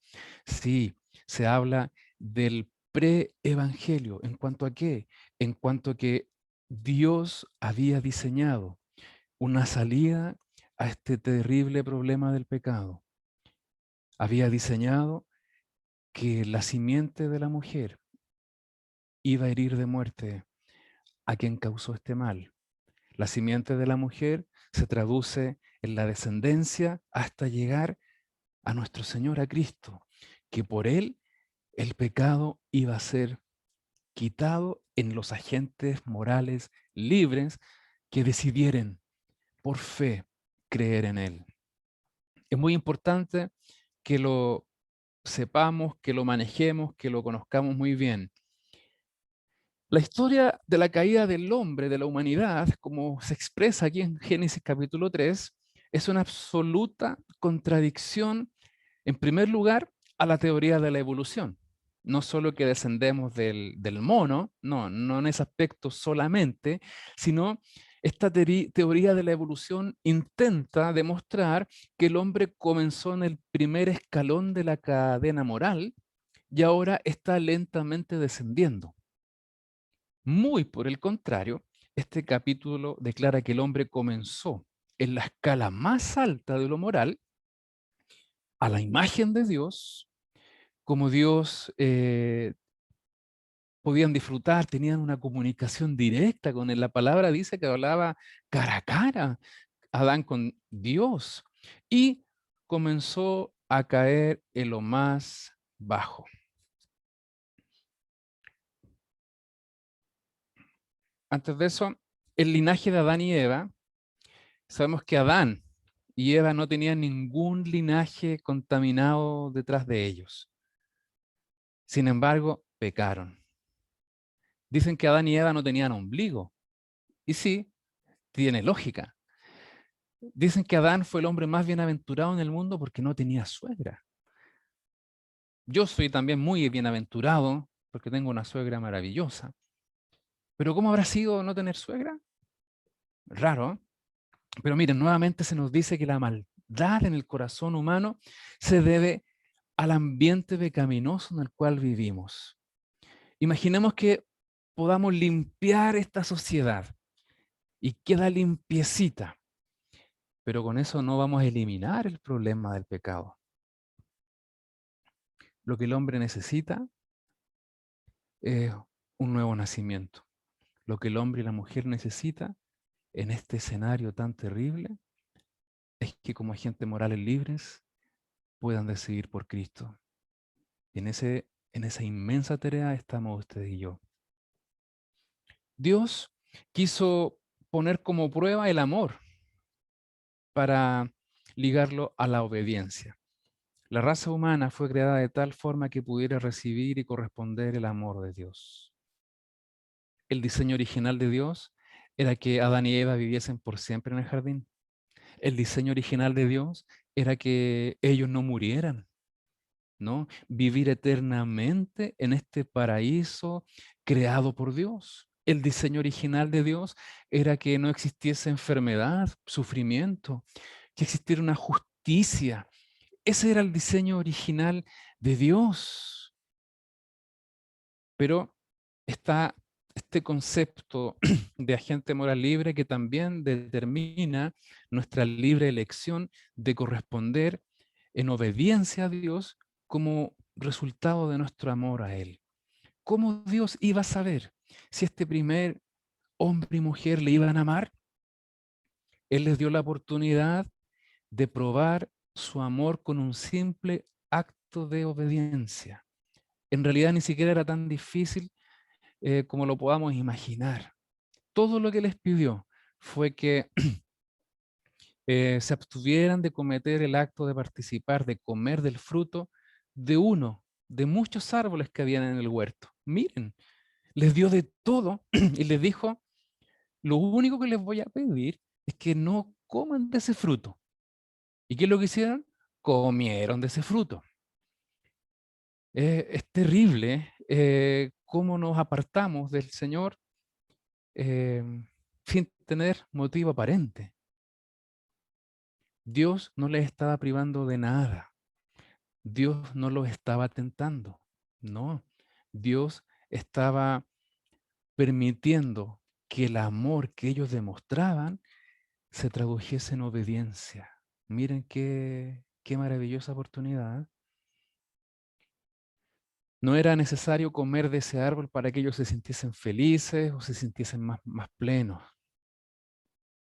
Sí, se habla del preevangelio. ¿En cuanto a qué? En cuanto a que Dios había diseñado una salida a este terrible problema del pecado. Había diseñado que la simiente de la mujer iba a herir de muerte a quien causó este mal. La simiente de la mujer se traduce en la descendencia hasta llegar a nuestro Señor, a Cristo, que por él el pecado iba a ser quitado en los agentes morales libres que decidieren por fe creer en él. Es muy importante que lo sepamos, que lo manejemos, que lo conozcamos muy bien. La historia de la caída del hombre, de la humanidad, como se expresa aquí en Génesis capítulo 3, es una absoluta contradicción, en primer lugar, a la teoría de la evolución. No solo que descendemos del mono, no en ese aspecto solamente, sino esta teoría de la evolución intenta demostrar que el hombre comenzó en el primer escalón de la cadena moral y ahora está lentamente descendiendo. Muy por el contrario, este capítulo declara que el hombre comenzó en la escala más alta de lo moral, a la imagen de Dios, como Dios podían disfrutar, tenían una comunicación directa con él. La palabra dice que hablaba cara a cara Adán con Dios y comenzó a caer en lo más bajo. Antes de eso, el linaje de Adán y Eva, sabemos que Adán y Eva no tenían ningún linaje contaminado detrás de ellos. Sin embargo, pecaron. Dicen que Adán y Eva no tenían ombligo. Y sí, tiene lógica. Dicen que Adán fue el hombre más bienaventurado en el mundo porque no tenía suegra. Yo soy también muy bienaventurado porque tengo una suegra maravillosa. Pero ¿cómo habrá sido no tener suegra? Raro, ¿eh? Pero miren, nuevamente se nos dice que la maldad en el corazón humano se debe al ambiente pecaminoso en el cual vivimos. Imaginemos que podamos limpiar esta sociedad y queda limpiecita, pero con eso no vamos a eliminar el problema del pecado. Lo que el hombre necesita es un nuevo nacimiento. Lo que el hombre y la mujer necesita en este escenario tan terrible es que como agentes morales libres puedan decidir por Cristo. Y en esa inmensa tarea estamos ustedes y yo. Dios quiso poner como prueba el amor para ligarlo a la obediencia. La raza humana fue creada de tal forma que pudiera recibir y corresponder el amor de Dios. El diseño original de Dios era que Adán y Eva viviesen por siempre en el jardín. El diseño original de Dios era que ellos no murieran, ¿no? Vivir eternamente en este paraíso creado por Dios. El diseño original de Dios era que no existiese enfermedad, sufrimiento, que existiera una justicia. Ese era el diseño original de Dios. Pero está este concepto de agente moral libre que también determina nuestra libre elección de corresponder en obediencia a Dios como resultado de nuestro amor a Él. ¿Cómo Dios iba a saber si este primer hombre y mujer le iban a amar? Él les dio la oportunidad de probar su amor con un simple acto de obediencia. En realidad ni siquiera era tan difícil como lo podamos imaginar. Todo lo que les pidió fue que se abstuvieran de cometer el acto de participar, de comer del fruto de uno, de muchos árboles que habían en el huerto. Miren, les dio de todo y les dijo, lo único que les voy a pedir es que no coman de ese fruto. ¿Y qué es lo que hicieron? Comieron de ese fruto. Es terrible cómo nos apartamos del Señor sin tener motivo aparente. Dios no les estaba privando de nada. Dios no los estaba tentando. No, Dios estaba permitiendo que el amor que ellos demostraban se tradujese en obediencia. Miren qué maravillosa oportunidad. No era necesario comer de ese árbol para que ellos se sintiesen felices o se sintiesen más plenos.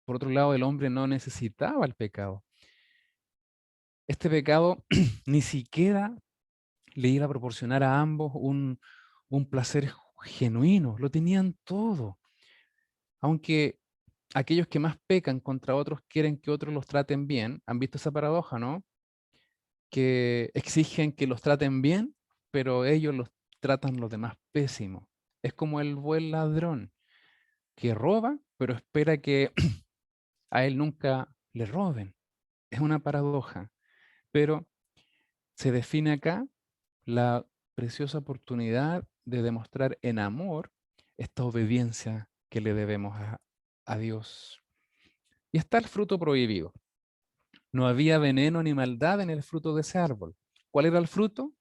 Por otro lado, el hombre no necesitaba el pecado. Este pecado ni siquiera le iba a proporcionar a ambos un placer genuino. Lo tenían todo. Aunque aquellos que más pecan contra otros quieren que otros los traten bien. ¿Han visto esa paradoja, no? Que exigen que los traten bien, pero ellos los tratan los demás pésimo. Es como el buen ladrón que roba, pero espera que a él nunca le roben. Es una paradoja, pero se define acá la preciosa oportunidad de demostrar en amor esta obediencia que le debemos a Dios. Y está el fruto prohibido. No había veneno ni maldad en el fruto de ese árbol. ¿Cuál era el fruto?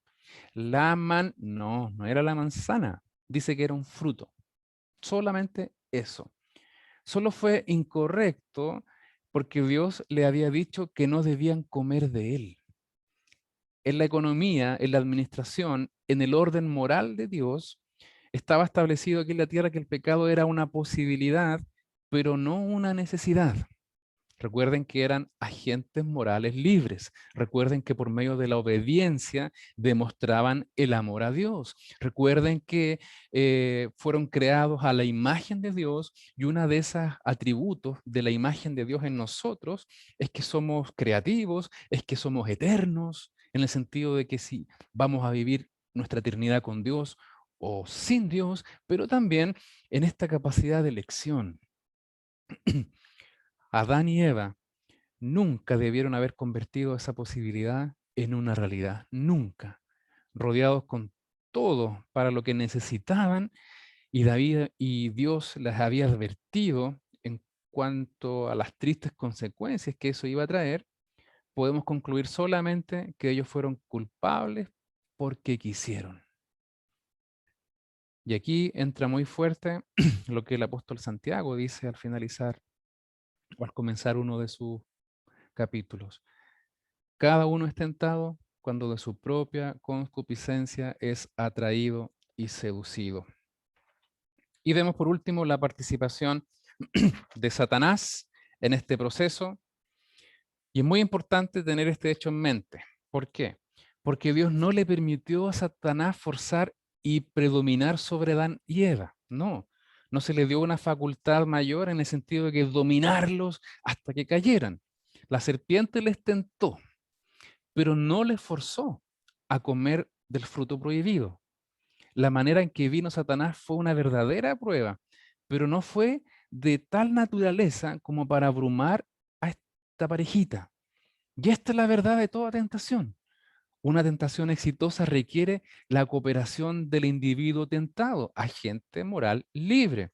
No era la manzana. Dice que era un fruto. Solamente eso. Solo fue incorrecto porque Dios le había dicho que no debían comer de él. En la economía, en la administración, en el orden moral de Dios, estaba establecido aquí en la tierra que el pecado era una posibilidad, pero no una necesidad. Recuerden que eran agentes morales libres. Recuerden que por medio de la obediencia demostraban el amor a Dios. Recuerden que fueron creados a la imagen de Dios, y uno de esos atributos de la imagen de Dios en nosotros es que somos creativos, es que somos eternos, en el sentido de que si vamos a vivir nuestra eternidad con Dios o sin Dios, pero también en esta capacidad de elección. Adán y Eva nunca debieron haber convertido esa posibilidad en una realidad, nunca. Rodeados con todo para lo que necesitaban, y David y Dios les había advertido en cuanto a las tristes consecuencias que eso iba a traer, podemos concluir solamente que ellos fueron culpables porque quisieron. Y aquí entra muy fuerte lo que el apóstol Santiago dice al finalizar o al comenzar uno de sus capítulos. Cada uno es tentado cuando de su propia concupiscencia es atraído y seducido. Y vemos por último la participación de Satanás en este proceso. Y es muy importante tener este hecho en mente. ¿Por qué? Porque Dios no le permitió a Satanás forzar y predominar sobre Adán y Eva. No, no se le dio una facultad mayor en el sentido de que dominarlos hasta que cayeran. La serpiente les tentó, pero no les forzó a comer del fruto prohibido. La manera en que vino Satanás fue una verdadera prueba, pero no fue de tal naturaleza como para abrumar a esta parejita. Y esta es la verdad de toda tentación. Una tentación exitosa requiere la cooperación del individuo tentado, agente moral libre.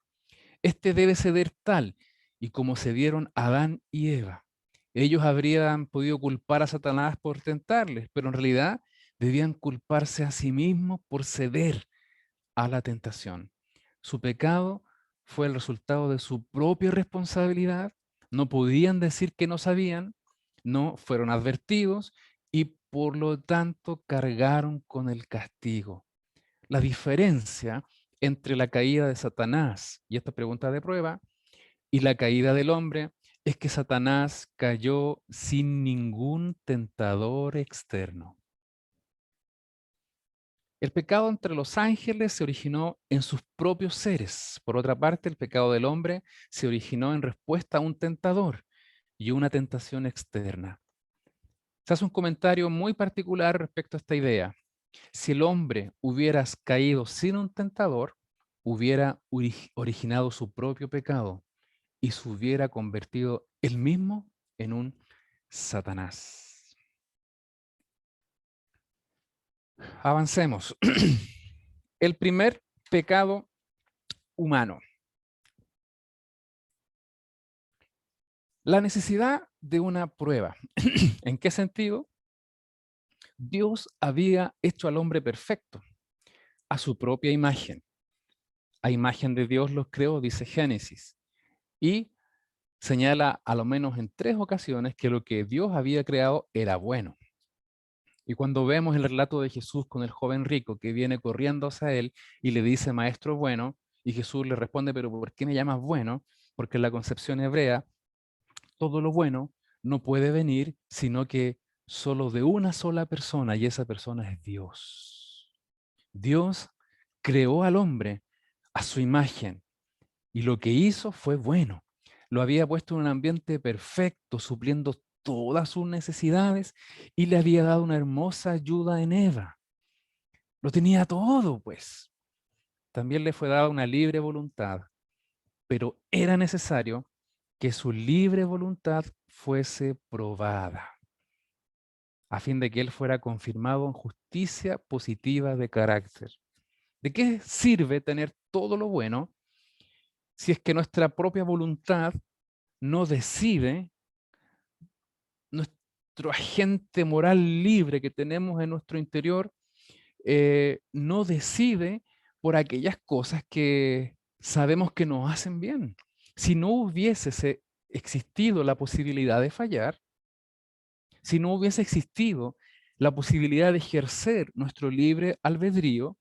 Este debe ceder tal y como cedieron Adán y Eva. Ellos habrían podido culpar a Satanás por tentarles, pero en realidad debían culparse a sí mismos por ceder a la tentación. Su pecado fue el resultado de su propia responsabilidad. No podían decir que no sabían, no fueron advertidos y por lo tanto cargaron con el castigo. La diferencia entre la caída de Satanás, y esta pregunta de prueba, y la caída del hombre es que Satanás cayó sin ningún tentador externo. El pecado entre los ángeles se originó en sus propios seres. Por otra parte, el pecado del hombre se originó en respuesta a un tentador y una tentación externa. Se hace un comentario muy particular respecto a esta idea. Si el hombre hubiera caído sin un tentador, hubiera originado su propio pecado y se hubiera convertido él mismo en un Satanás. Avancemos. El primer pecado humano. La necesidad de una prueba. ¿En qué sentido? Dios había hecho al hombre perfecto, a su propia imagen. A imagen de Dios los creó, dice Génesis. Y señala a lo menos en 3 ocasiones que lo que Dios había creado era bueno. Y cuando vemos el relato de Jesús con el joven rico que viene corriendo hacia él y le dice, maestro bueno, y Jesús le responde, pero ¿por qué me llamas bueno? Porque en la concepción hebrea, todo lo bueno no puede venir, sino que solo de una sola persona, y esa persona es Dios. Dios creó al hombre a su imagen, y lo que hizo fue bueno. Lo había puesto en un ambiente perfecto, supliendo todas sus necesidades, y le había dado una hermosa ayuda en Eva. Lo tenía todo, pues. También le fue dada una libre voluntad, pero era necesario que su libre voluntad fuese probada, a fin de que él fuera confirmado en justicia positiva de carácter. ¿De qué sirve tener todo lo bueno si es que nuestra propia voluntad no decide, nuestro agente moral libre que tenemos en nuestro interior, no decide por aquellas cosas que sabemos que nos hacen bien? Si no hubiese existido la posibilidad de fallar, si no hubiese existido la posibilidad de ejercer nuestro libre albedrío,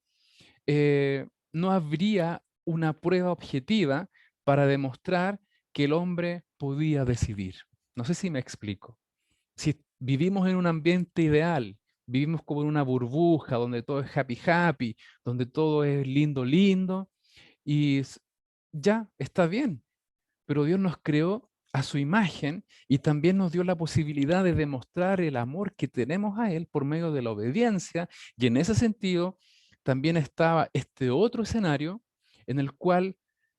no habría una prueba objetiva para demostrar que el hombre podía decidir. No sé si me explico. Si vivimos en un ambiente ideal, vivimos como en una burbuja donde todo es happy happy, donde todo es lindo lindo, y ya está bien, pero Dios nos creó a su imagen y también nos dio la posibilidad de demostrar el amor que tenemos a Él por medio de la obediencia, y en ese sentido también estaba este otro escenario en el cual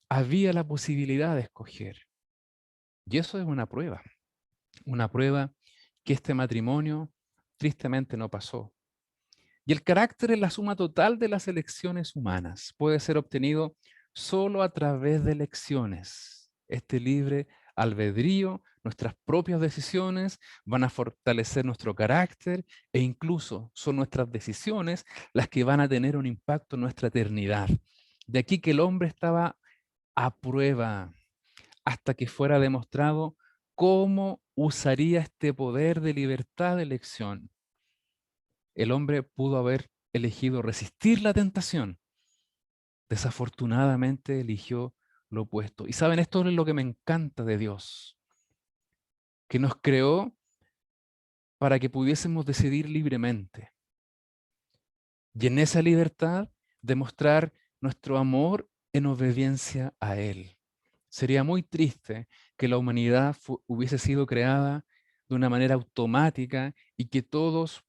había la posibilidad de escoger. Y eso es una prueba que este matrimonio tristemente no pasó. Y el carácter es la suma total de las elecciones humanas. Puede ser obtenido solo a través de elecciones. Este libre albedrío, nuestras propias decisiones van a fortalecer nuestro carácter e incluso son nuestras decisiones las que van a tener un impacto en nuestra eternidad. De aquí que el hombre estaba a prueba hasta que fuera demostrado cómo usaría este poder de libertad de elección. El hombre pudo haber elegido resistir la tentación. Desafortunadamente eligió lo opuesto. Y saben, esto es lo que me encanta de Dios, que nos creó para que pudiésemos decidir libremente. Y en esa libertad demostrar nuestro amor en obediencia a Él. Sería muy triste que la humanidad hubiese sido creada de una manera automática y que todos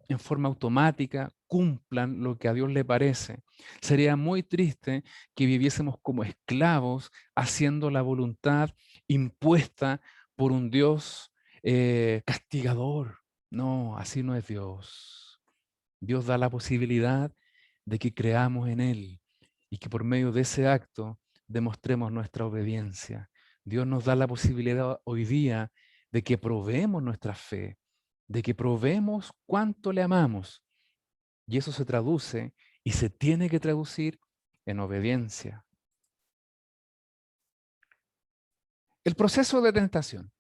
en forma automática cumplan lo que a Dios le parece. Sería muy triste que viviésemos como esclavos haciendo la voluntad impuesta por un Dios castigador. No, así no es Dios. Dios da la posibilidad de que creamos en Él y que por medio de ese acto demostremos nuestra obediencia. Dios nos da la posibilidad hoy día de que probemos nuestra fe, de que probemos cuánto le amamos. Y eso se traduce y se tiene que traducir en obediencia. El proceso de tentación.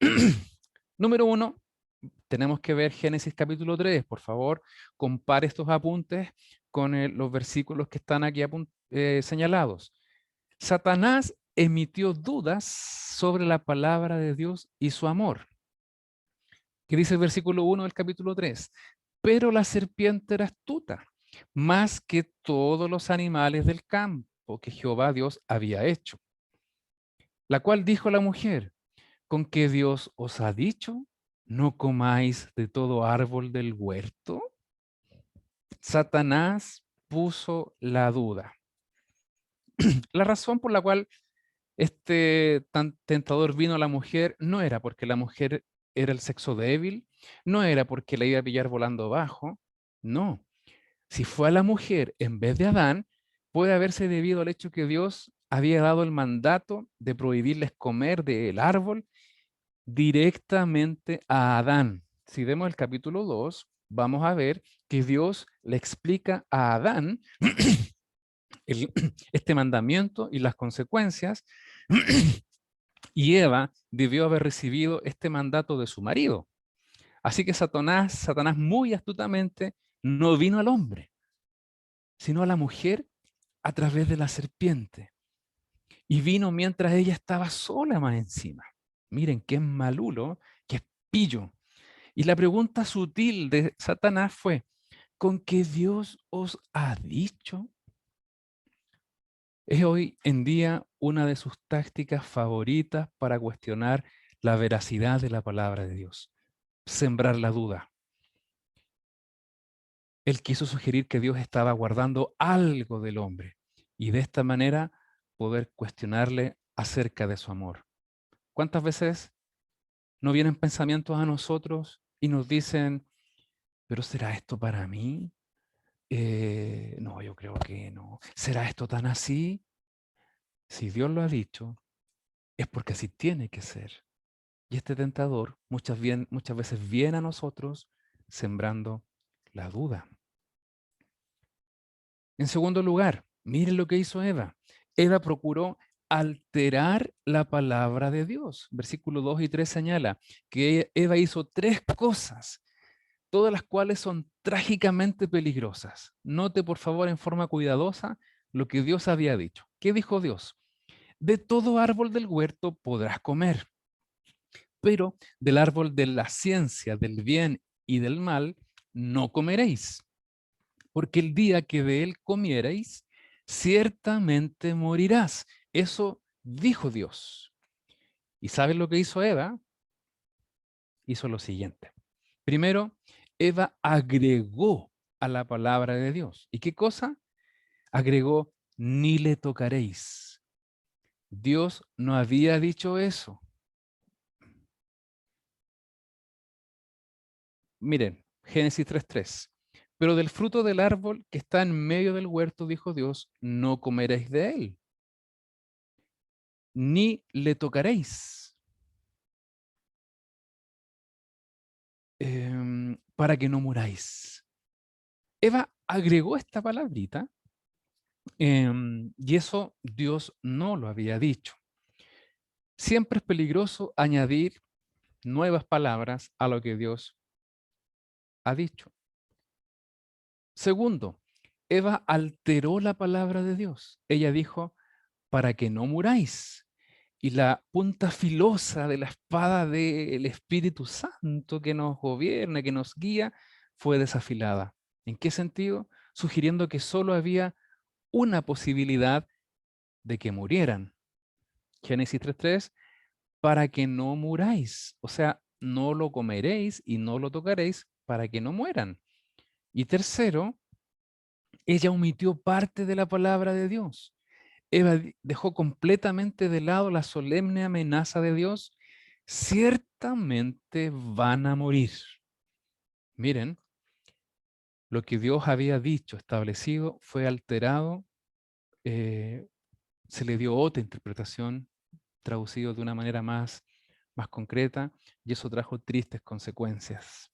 Número 1, tenemos que ver Génesis capítulo 3. Por favor, compare estos apuntes con los versículos que están aquí señalados. Satanás emitió dudas sobre la palabra de Dios y su amor. ¿Qué dice el versículo 1 del capítulo 3? Pero la serpiente era astuta, más que todos los animales del campo que Jehová Dios había hecho. La cual dijo a la mujer, ¿con qué Dios os ha dicho? ¿No comáis de todo árbol del huerto? Satanás puso la duda. La razón por la cual este tan tentador vino a la mujer no era porque la mujer era el sexo débil, no era porque la iba a pillar volando abajo, no. Si fue a la mujer en vez de Adán, puede haberse debido al hecho que Dios había dado el mandato de prohibirles comer del árbol directamente a Adán. Si vemos el capítulo 2, vamos a ver que Dios le explica a Adán este mandamiento y las consecuencias, y Eva debió haber recibido este mandato de su marido. Así que Satanás muy astutamente no vino al hombre, sino a la mujer a través de la serpiente. Y vino mientras ella estaba sola más encima. Miren qué malulo, qué pillo. Y la pregunta sutil de Satanás fue, ¿con qué Dios os ha dicho? Es hoy en día una de sus tácticas favoritas para cuestionar la veracidad de la palabra de Dios. Sembrar la duda. Él quiso sugerir que Dios estaba guardando algo del hombre y de esta manera poder cuestionarle acerca de su amor. ¿Cuántas veces no vienen pensamientos a nosotros y nos dicen, ¿pero será esto para mí? No, yo creo que no. ¿Será esto tan así? Si Dios lo ha dicho, es porque así tiene que ser. Y este tentador muchas veces viene a nosotros sembrando la duda. En segundo lugar, miren lo que hizo Eva. Eva procuró alterar la palabra de Dios. Versículos 2 y 3 señala que Eva hizo 3 cosas, todas las cuales son trágicamente peligrosas. Note por favor en forma cuidadosa lo que Dios había dicho. ¿Qué dijo Dios? De todo árbol del huerto podrás comer, pero del árbol de la ciencia, del bien y del mal, no comeréis, porque el día que de él comiereis, ciertamente morirás. Eso dijo Dios. ¿Y sabes lo que hizo Eva? Hizo lo siguiente. Primero, Eva agregó a la palabra de Dios. ¿Y qué cosa? Agregó, ni le tocaréis. Dios no había dicho eso. Miren, Génesis 3:3. Pero del fruto del árbol que está en medio del huerto, dijo Dios, no comeréis de él, ni le tocaréis, para que no muráis. Eva agregó esta palabrita, y eso Dios no lo había dicho. Siempre es peligroso añadir nuevas palabras a lo que Dios ha dicho. Segundo, Eva alteró la palabra de Dios. Ella dijo, para que no muráis. Y la punta filosa de la espada del Espíritu Santo que nos gobierna, que nos guía, fue desafilada. ¿En qué sentido? Sugiriendo que solo había una posibilidad de que murieran. Génesis 3:3, para que no muráis. O sea, no lo comeréis y no lo tocaréis para que no mueran. Y tercero, ella omitió parte de la palabra de Dios. Eva dejó completamente de lado la solemne amenaza de Dios. Ciertamente van a morir. Miren, lo que Dios había dicho, establecido, fue alterado, se le dio otra interpretación, traducido de una manera más concreta, y eso trajo tristes consecuencias.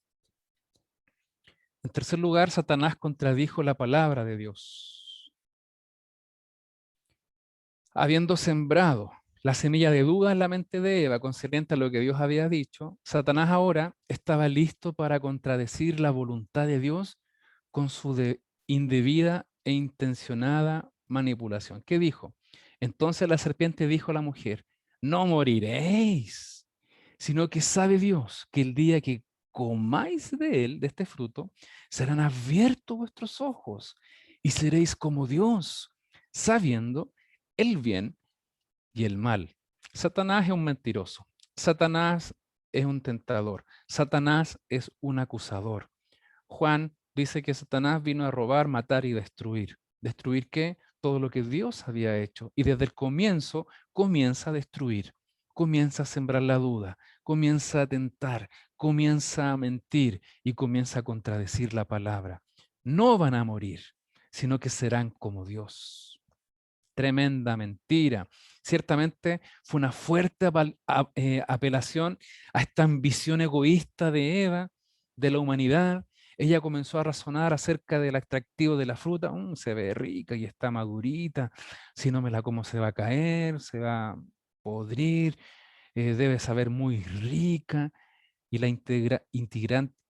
En tercer lugar, Satanás contradijo la palabra de Dios. Habiendo sembrado la semilla de duda en la mente de Eva concerniente a lo que Dios había dicho, Satanás ahora estaba listo para contradecir la voluntad de Dios con su indebida e intencionada manipulación. ¿Qué dijo? Entonces la serpiente dijo a la mujer, no moriréis, sino que sabe Dios que el día que comáis de él, de este fruto, serán abiertos vuestros ojos y seréis como Dios, sabiendo el bien y el mal. Satanás es un mentiroso. Satanás es un tentador. Satanás es un acusador. Juan dice que Satanás vino a robar, matar y destruir. ¿Destruir qué? Todo lo que Dios había hecho. Y desde el comienzo comienza a destruir. Comienza a sembrar la duda. Comienza a tentar. Comienza a mentir. Y comienza a contradecir la palabra. No van a morir, sino que serán como Dios. Tremenda mentira. Ciertamente fue una fuerte apelación a esta ambición egoísta de Eva, de la humanidad. Ella comenzó a razonar acerca del atractivo de la fruta. Se ve rica y está madurita. Si no me la como se va a caer, se va a podrir. Debe saber muy rica. Y la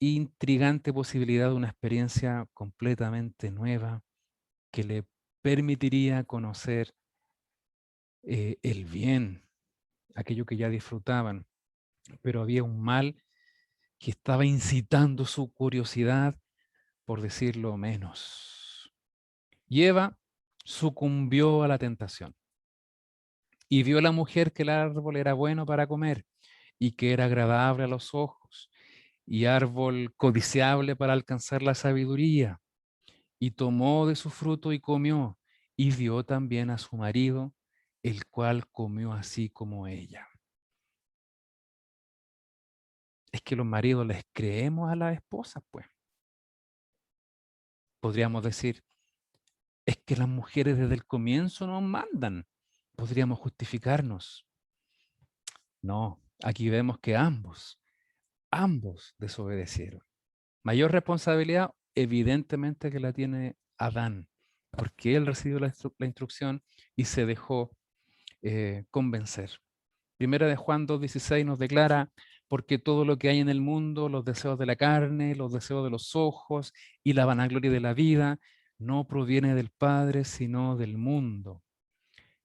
intrigante posibilidad de una experiencia completamente nueva que le permitiría conocer el bien, aquello que ya disfrutaban, pero había un mal que estaba incitando su curiosidad, por decirlo menos. Y Eva sucumbió a la tentación y vio a la mujer que el árbol era bueno para comer y que era agradable a los ojos y árbol codiciable para alcanzar la sabiduría, y tomó de su fruto y comió, y dio también a su marido, el cual comió así como ella. Es que los maridos les creemos a las esposas, pues. Podríamos decir, es que las mujeres desde el comienzo nos mandan. Podríamos justificarnos. No, aquí vemos que ambos desobedecieron. Mayor responsabilidad, evidentemente, que la tiene Adán, porque él recibió la instrucción y se dejó convencer. Primera de Juan 2:16 nos declara, porque todo lo que hay en el mundo, los deseos de la carne, los deseos de los ojos y la vanagloria de la vida, no proviene del Padre, sino del mundo.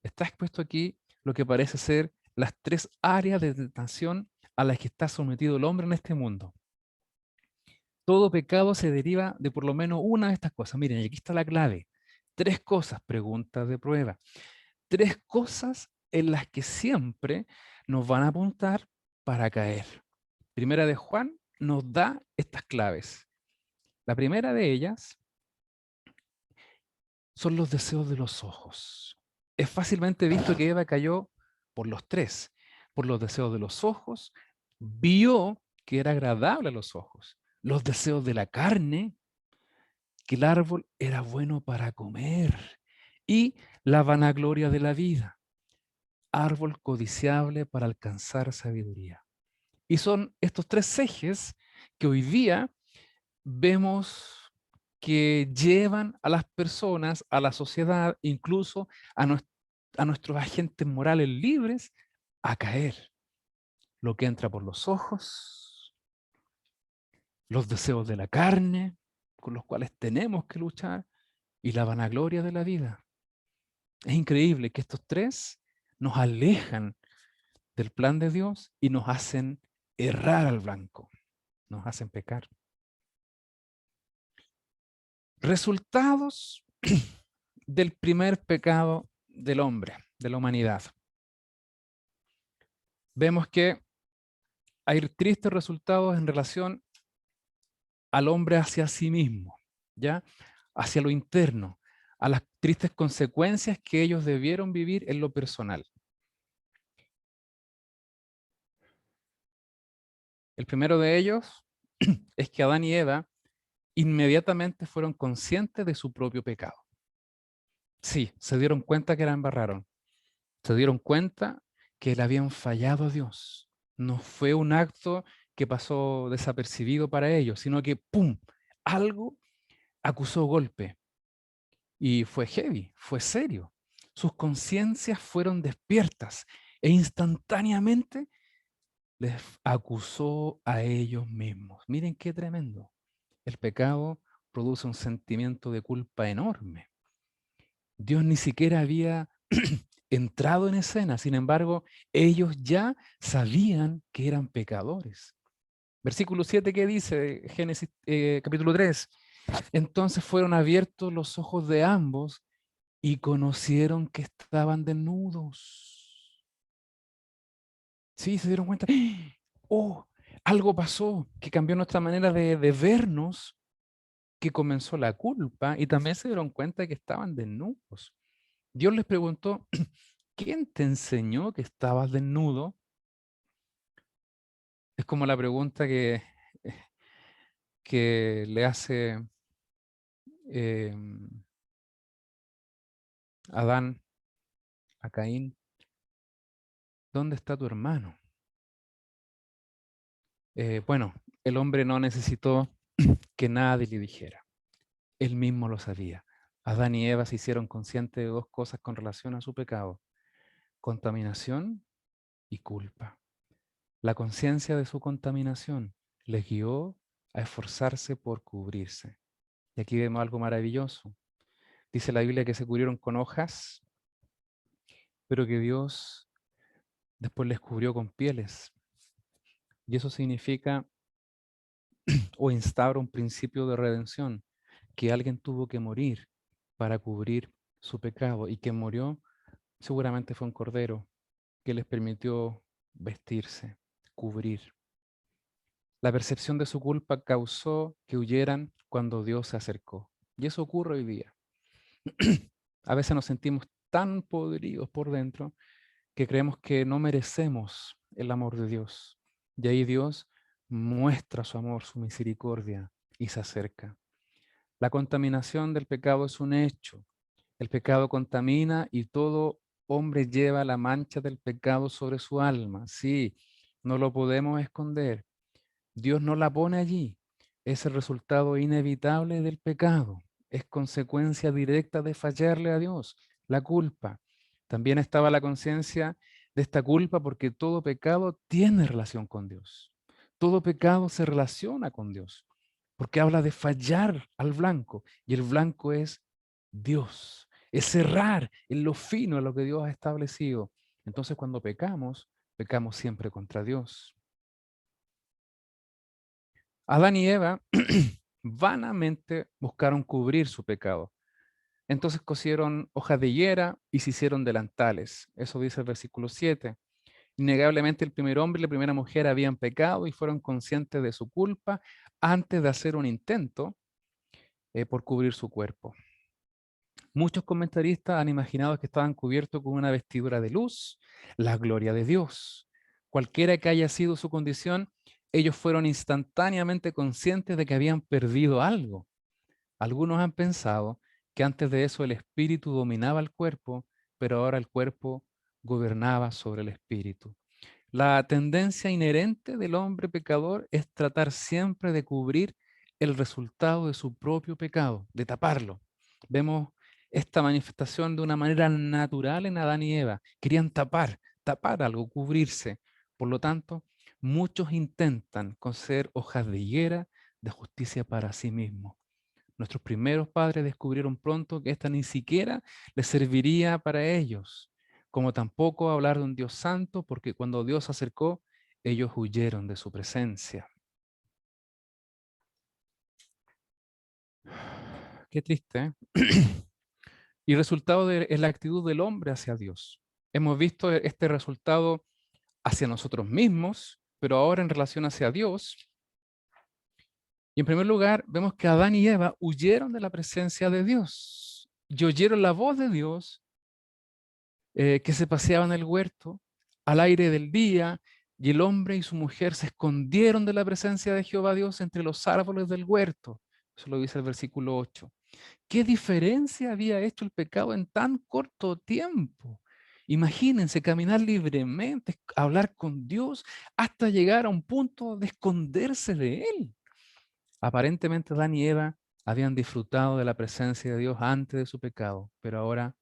Está expuesto aquí lo que parece ser las tres áreas de tentación a las que está sometido el hombre en este mundo. Todo pecado se deriva de por lo menos una de estas cosas. Miren, y aquí está la clave. 3 cosas, preguntas de prueba. 3 cosas en las que siempre nos van a apuntar para caer. Primera de Juan nos da estas claves. La primera de ellas son los deseos de los ojos. Es fácilmente visto que Eva cayó por los 3. Por los deseos de los ojos, vio que era agradable a los ojos. Los deseos de la carne, que el árbol era bueno para comer. Y la vanagloria de la vida, árbol codiciable para alcanzar sabiduría. Y son estos 3 ejes que hoy día vemos que llevan a las personas, a la sociedad, incluso a nuestros agentes morales libres, a caer. Lo que entra por los ojos, los deseos de la carne, con los cuales tenemos que luchar, y la vanagloria de la vida. Es increíble que estos 3 nos alejan del plan de Dios y nos hacen errar al blanco, nos hacen pecar. Resultados del primer pecado del hombre, de la humanidad. Vemos que hay tristes resultados en relación al hombre hacia sí mismo, ¿ya? Hacia lo interno, a las tristes consecuencias que ellos debieron vivir en lo personal. El primero de ellos es que Adán y Eva inmediatamente fueron conscientes de su propio pecado. Sí, se dieron cuenta que la embarraron. Se dieron cuenta que le habían fallado a Dios. No fue un acto que pasó desapercibido para ellos, sino que ¡pum! Algo acusó golpe. Y fue heavy, fue serio. Sus conciencias fueron despiertas e instantáneamente les acusó a ellos mismos. Miren qué tremendo. El pecado produce un sentimiento de culpa enorme. Dios ni siquiera había entrado en escena, sin embargo, ellos ya sabían que eran pecadores. Versículo 7, ¿qué dice? Génesis capítulo 3. Entonces fueron abiertos los ojos de ambos y conocieron que estaban desnudos. Sí, se dieron cuenta. Oh, algo pasó que cambió nuestra manera de vernos, que comenzó la culpa y también se dieron cuenta que estaban desnudos. Dios les preguntó, ¿quién te enseñó que estabas desnudo? Es como la pregunta que le hace Adán a Caín. ¿Dónde está tu hermano? Bueno, el hombre no necesitó que nadie le dijera. Él mismo lo sabía. Adán y Eva se hicieron conscientes de 2 cosas con relación a su pecado: contaminación y culpa. La conciencia de su contaminación les guió a esforzarse por cubrirse. Y aquí vemos algo maravilloso. Dice la Biblia que se cubrieron con hojas, pero que Dios después les cubrió con pieles. Y eso significa o instaura un principio de redención, que alguien tuvo que morir para cubrir su pecado, y quien murió seguramente fue un cordero que les permitió vestirse, cubrir. La percepción de su culpa causó que huyeran cuando Dios se acercó. Y eso ocurre hoy día. A veces nos sentimos tan podridos por dentro que creemos que no merecemos el amor de Dios. Y ahí Dios muestra su amor, su misericordia y se acerca. La contaminación del pecado es un hecho. El pecado contamina y todo hombre lleva la mancha del pecado sobre su alma. Sí, no lo podemos esconder. Dios no la pone allí. Es el resultado inevitable del pecado. Es consecuencia directa de fallarle a Dios. La culpa. También estaba la conciencia de esta culpa porque todo pecado tiene relación con Dios. Todo pecado se relaciona con Dios porque habla de fallar al blanco y el blanco es Dios. Es cerrar en lo fino a lo que Dios ha establecido. Entonces cuando pecamos, pecamos siempre contra Dios. Adán y Eva vanamente buscaron cubrir su pecado. Entonces cosieron hojas de higuera y se hicieron delantales. Eso dice el versículo 7. Innegablemente el primer hombre y la primera mujer habían pecado y fueron conscientes de su culpa antes de hacer un intento por cubrir su cuerpo. Muchos comentaristas han imaginado que estaban cubiertos con una vestidura de luz, la gloria de Dios. Cualquiera que haya sido su condición, ellos fueron instantáneamente conscientes de que habían perdido algo. Algunos han pensado que antes de eso el espíritu dominaba el cuerpo, pero ahora el cuerpo gobernaba sobre el espíritu. La tendencia inherente del hombre pecador es tratar siempre de cubrir el resultado de su propio pecado, de taparlo. Vemos esta manifestación de una manera natural en Adán y Eva. Querían tapar algo, cubrirse. Por lo tanto, muchos intentan coser hojas de higuera de justicia para sí mismos. Nuestros primeros padres descubrieron pronto que esta ni siquiera les serviría para ellos, como tampoco hablar de un Dios santo, porque cuando Dios se acercó, ellos huyeron de su presencia. Qué triste, ¿eh? Y resultado es la actitud del hombre hacia Dios. Hemos visto este resultado hacia nosotros mismos, pero ahora en relación hacia Dios. Y en primer lugar, vemos que Adán y Eva huyeron de la presencia de Dios y oyeron la voz de Dios que se paseaba en el huerto al aire del día, y el hombre y su mujer se escondieron de la presencia de Jehová Dios entre los árboles del huerto. Eso lo dice el versículo 8. ¿Qué diferencia había hecho el pecado en tan corto tiempo? Imagínense caminar libremente, hablar con Dios, hasta llegar a un punto de esconderse de Él. Aparentemente Adán y Eva habían disfrutado de la presencia de Dios antes de su pecado, pero ahora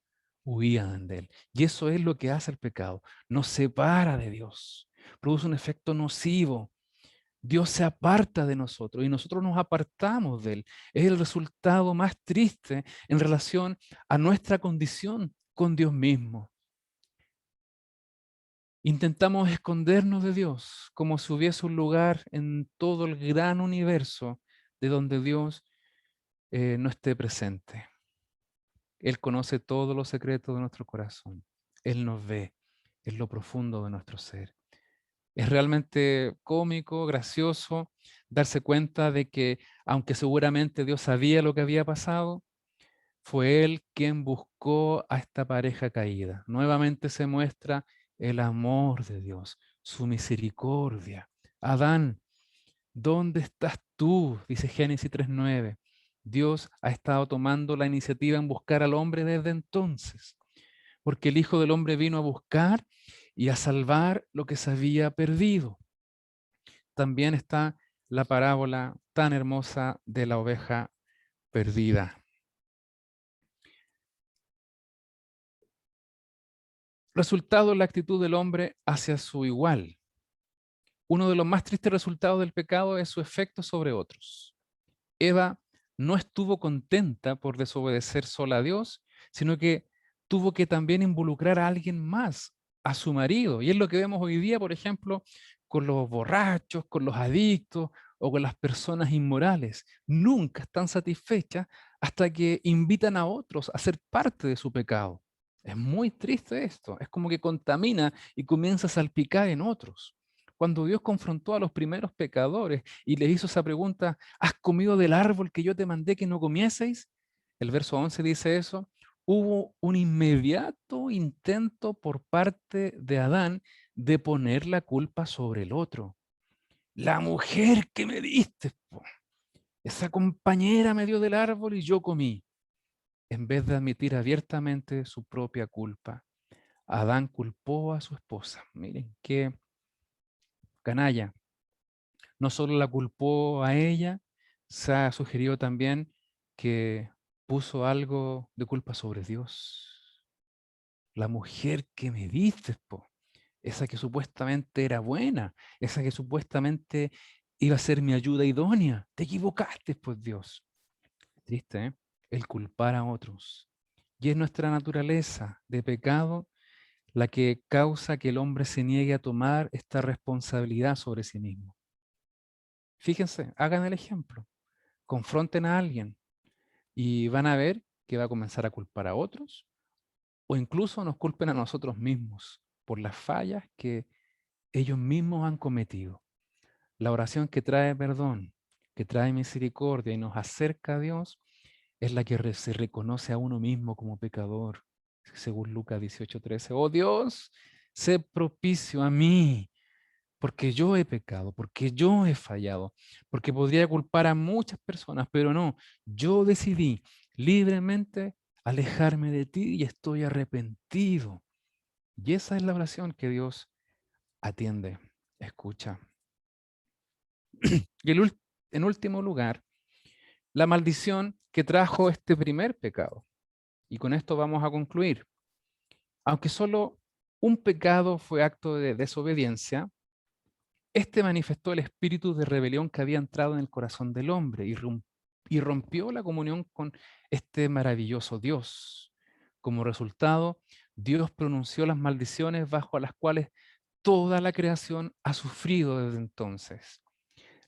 huían de Él. Y eso es lo que hace el pecado. Nos separa de Dios, produce un efecto nocivo. Dios se aparta de nosotros y nosotros nos apartamos de Él. Es el resultado más triste en relación a nuestra condición con Dios mismo. Intentamos escondernos de Dios como si hubiese un lugar en todo el gran universo de donde Dios no esté presente. Él conoce todos los secretos de nuestro corazón. Él nos ve en lo profundo de nuestro ser. Es realmente cómico, gracioso, darse cuenta de que, aunque seguramente Dios sabía lo que había pasado, fue Él quien buscó a esta pareja caída. Nuevamente se muestra el amor de Dios, su misericordia. Adán, ¿dónde estás tú? Dice Génesis 3:9. Dios ha estado tomando la iniciativa en buscar al hombre desde entonces, porque el Hijo del Hombre vino a buscar y a salvar lo que se había perdido. También está la parábola tan hermosa de la oveja perdida. Resultado en la actitud del hombre hacia su igual. Uno de los más tristes resultados del pecado es su efecto sobre otros. Eva no estuvo contenta por desobedecer sola a Dios, sino que tuvo que también involucrar a alguien más, a su marido. Y es lo que vemos hoy día, por ejemplo, con los borrachos, con los adictos o con las personas inmorales. Nunca están satisfechas hasta que invitan a otros a ser parte de su pecado. Es muy triste esto. Es como que contamina y comienza a salpicar en otros. Cuando Dios confrontó a los primeros pecadores y les hizo esa pregunta, ¿has comido del árbol que yo te mandé que no comieseis? El verso 11 dice eso. Hubo un inmediato intento por parte de Adán de poner la culpa sobre el otro. La mujer que me diste, po. Esa compañera me dio del árbol y yo comí. En vez de admitir abiertamente su propia culpa, Adán culpó a su esposa. Miren qué canalla. No solo la culpó a ella, se ha sugerido también que puso algo de culpa sobre Dios. La mujer que me diste, po, esa que supuestamente era buena, esa que supuestamente iba a ser mi ayuda idónea. Te equivocaste, pues Dios. Triste, ¿eh? El culpar a otros. Y es nuestra naturaleza de pecado la que causa que el hombre se niegue a tomar esta responsabilidad sobre sí mismo. Fíjense, hagan el ejemplo, confronten a alguien y van a ver que va a comenzar a culpar a otros o incluso nos culpen a nosotros mismos por las fallas que ellos mismos han cometido. La oración que trae perdón, que trae misericordia y nos acerca a Dios, es la que se reconoce a uno mismo como pecador, según Lucas 18:13. Oh Dios, sé propicio a mí, porque yo he pecado, porque yo he fallado, porque podría culpar a muchas personas, pero no, yo decidí libremente alejarme de ti y estoy arrepentido. Y esa es la oración que Dios atiende, escucha. Y en último lugar, la maldición que trajo este primer pecado. Y con esto vamos a concluir. Aunque solo un pecado fue acto de desobediencia, este manifestó el espíritu de rebelión que había entrado en el corazón del hombre y rompió la comunión con este maravilloso Dios. Como resultado, Dios pronunció las maldiciones bajo las cuales toda la creación ha sufrido desde entonces.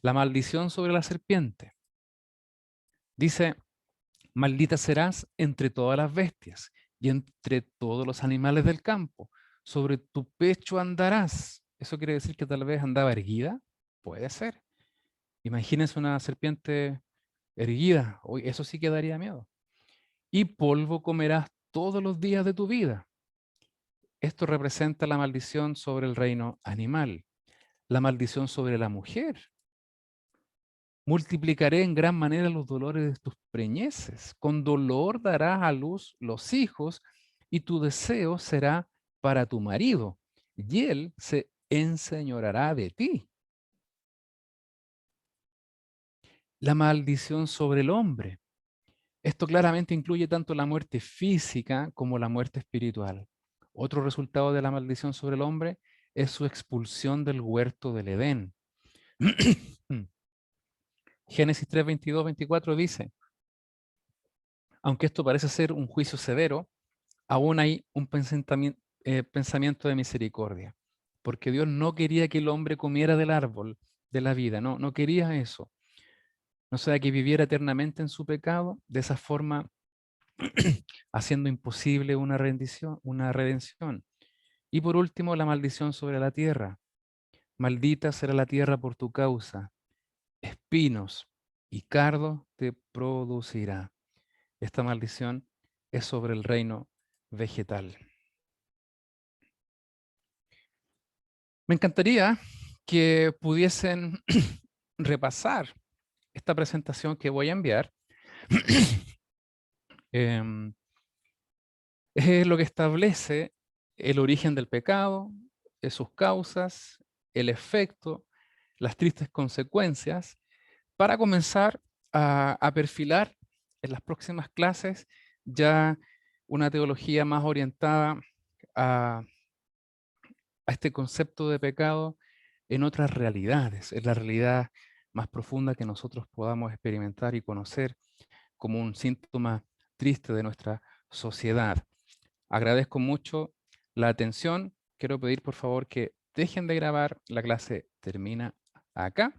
La maldición sobre la serpiente. Dice, maldita serás entre todas las bestias y entre todos los animales del campo. Sobre tu pecho andarás. ¿Eso quiere decir que tal vez andaba erguida? Puede ser. Imagínense una serpiente erguida. Uy, eso sí que daría miedo. Y polvo comerás todos los días de tu vida. Esto representa la maldición sobre el reino animal. La maldición sobre la mujer. Multiplicaré en gran manera los dolores de tus preñeces. Con dolor darás a luz los hijos y tu deseo será para tu marido y él se enseñoreará de ti. La maldición sobre el hombre. Esto claramente incluye tanto la muerte física como la muerte espiritual. Otro resultado de la maldición sobre el hombre es su expulsión del huerto del Edén. Génesis 3, 22, 24 dice, aunque esto parece ser un juicio severo, aún hay un pensamiento de misericordia, porque Dios no quería que el hombre comiera del árbol de la vida, no quería eso. No sea que viviera eternamente en su pecado, de esa forma haciendo imposible una redención. Y por último, la maldición sobre la tierra. Maldita será la tierra por tu causa, espinos y cardos te producirá. Esta maldición es sobre el reino vegetal. Me encantaría que pudiesen repasar esta presentación que voy a enviar. Es lo que establece el origen del pecado, sus causas, el efecto, las tristes consecuencias, para comenzar a perfilar en las próximas clases ya una teología más orientada a este concepto de pecado en otras realidades, en la realidad más profunda que nosotros podamos experimentar y conocer como un síntoma triste de nuestra sociedad. Agradezco mucho la atención. Quiero pedir por favor que dejen de grabar. La clase termina acá.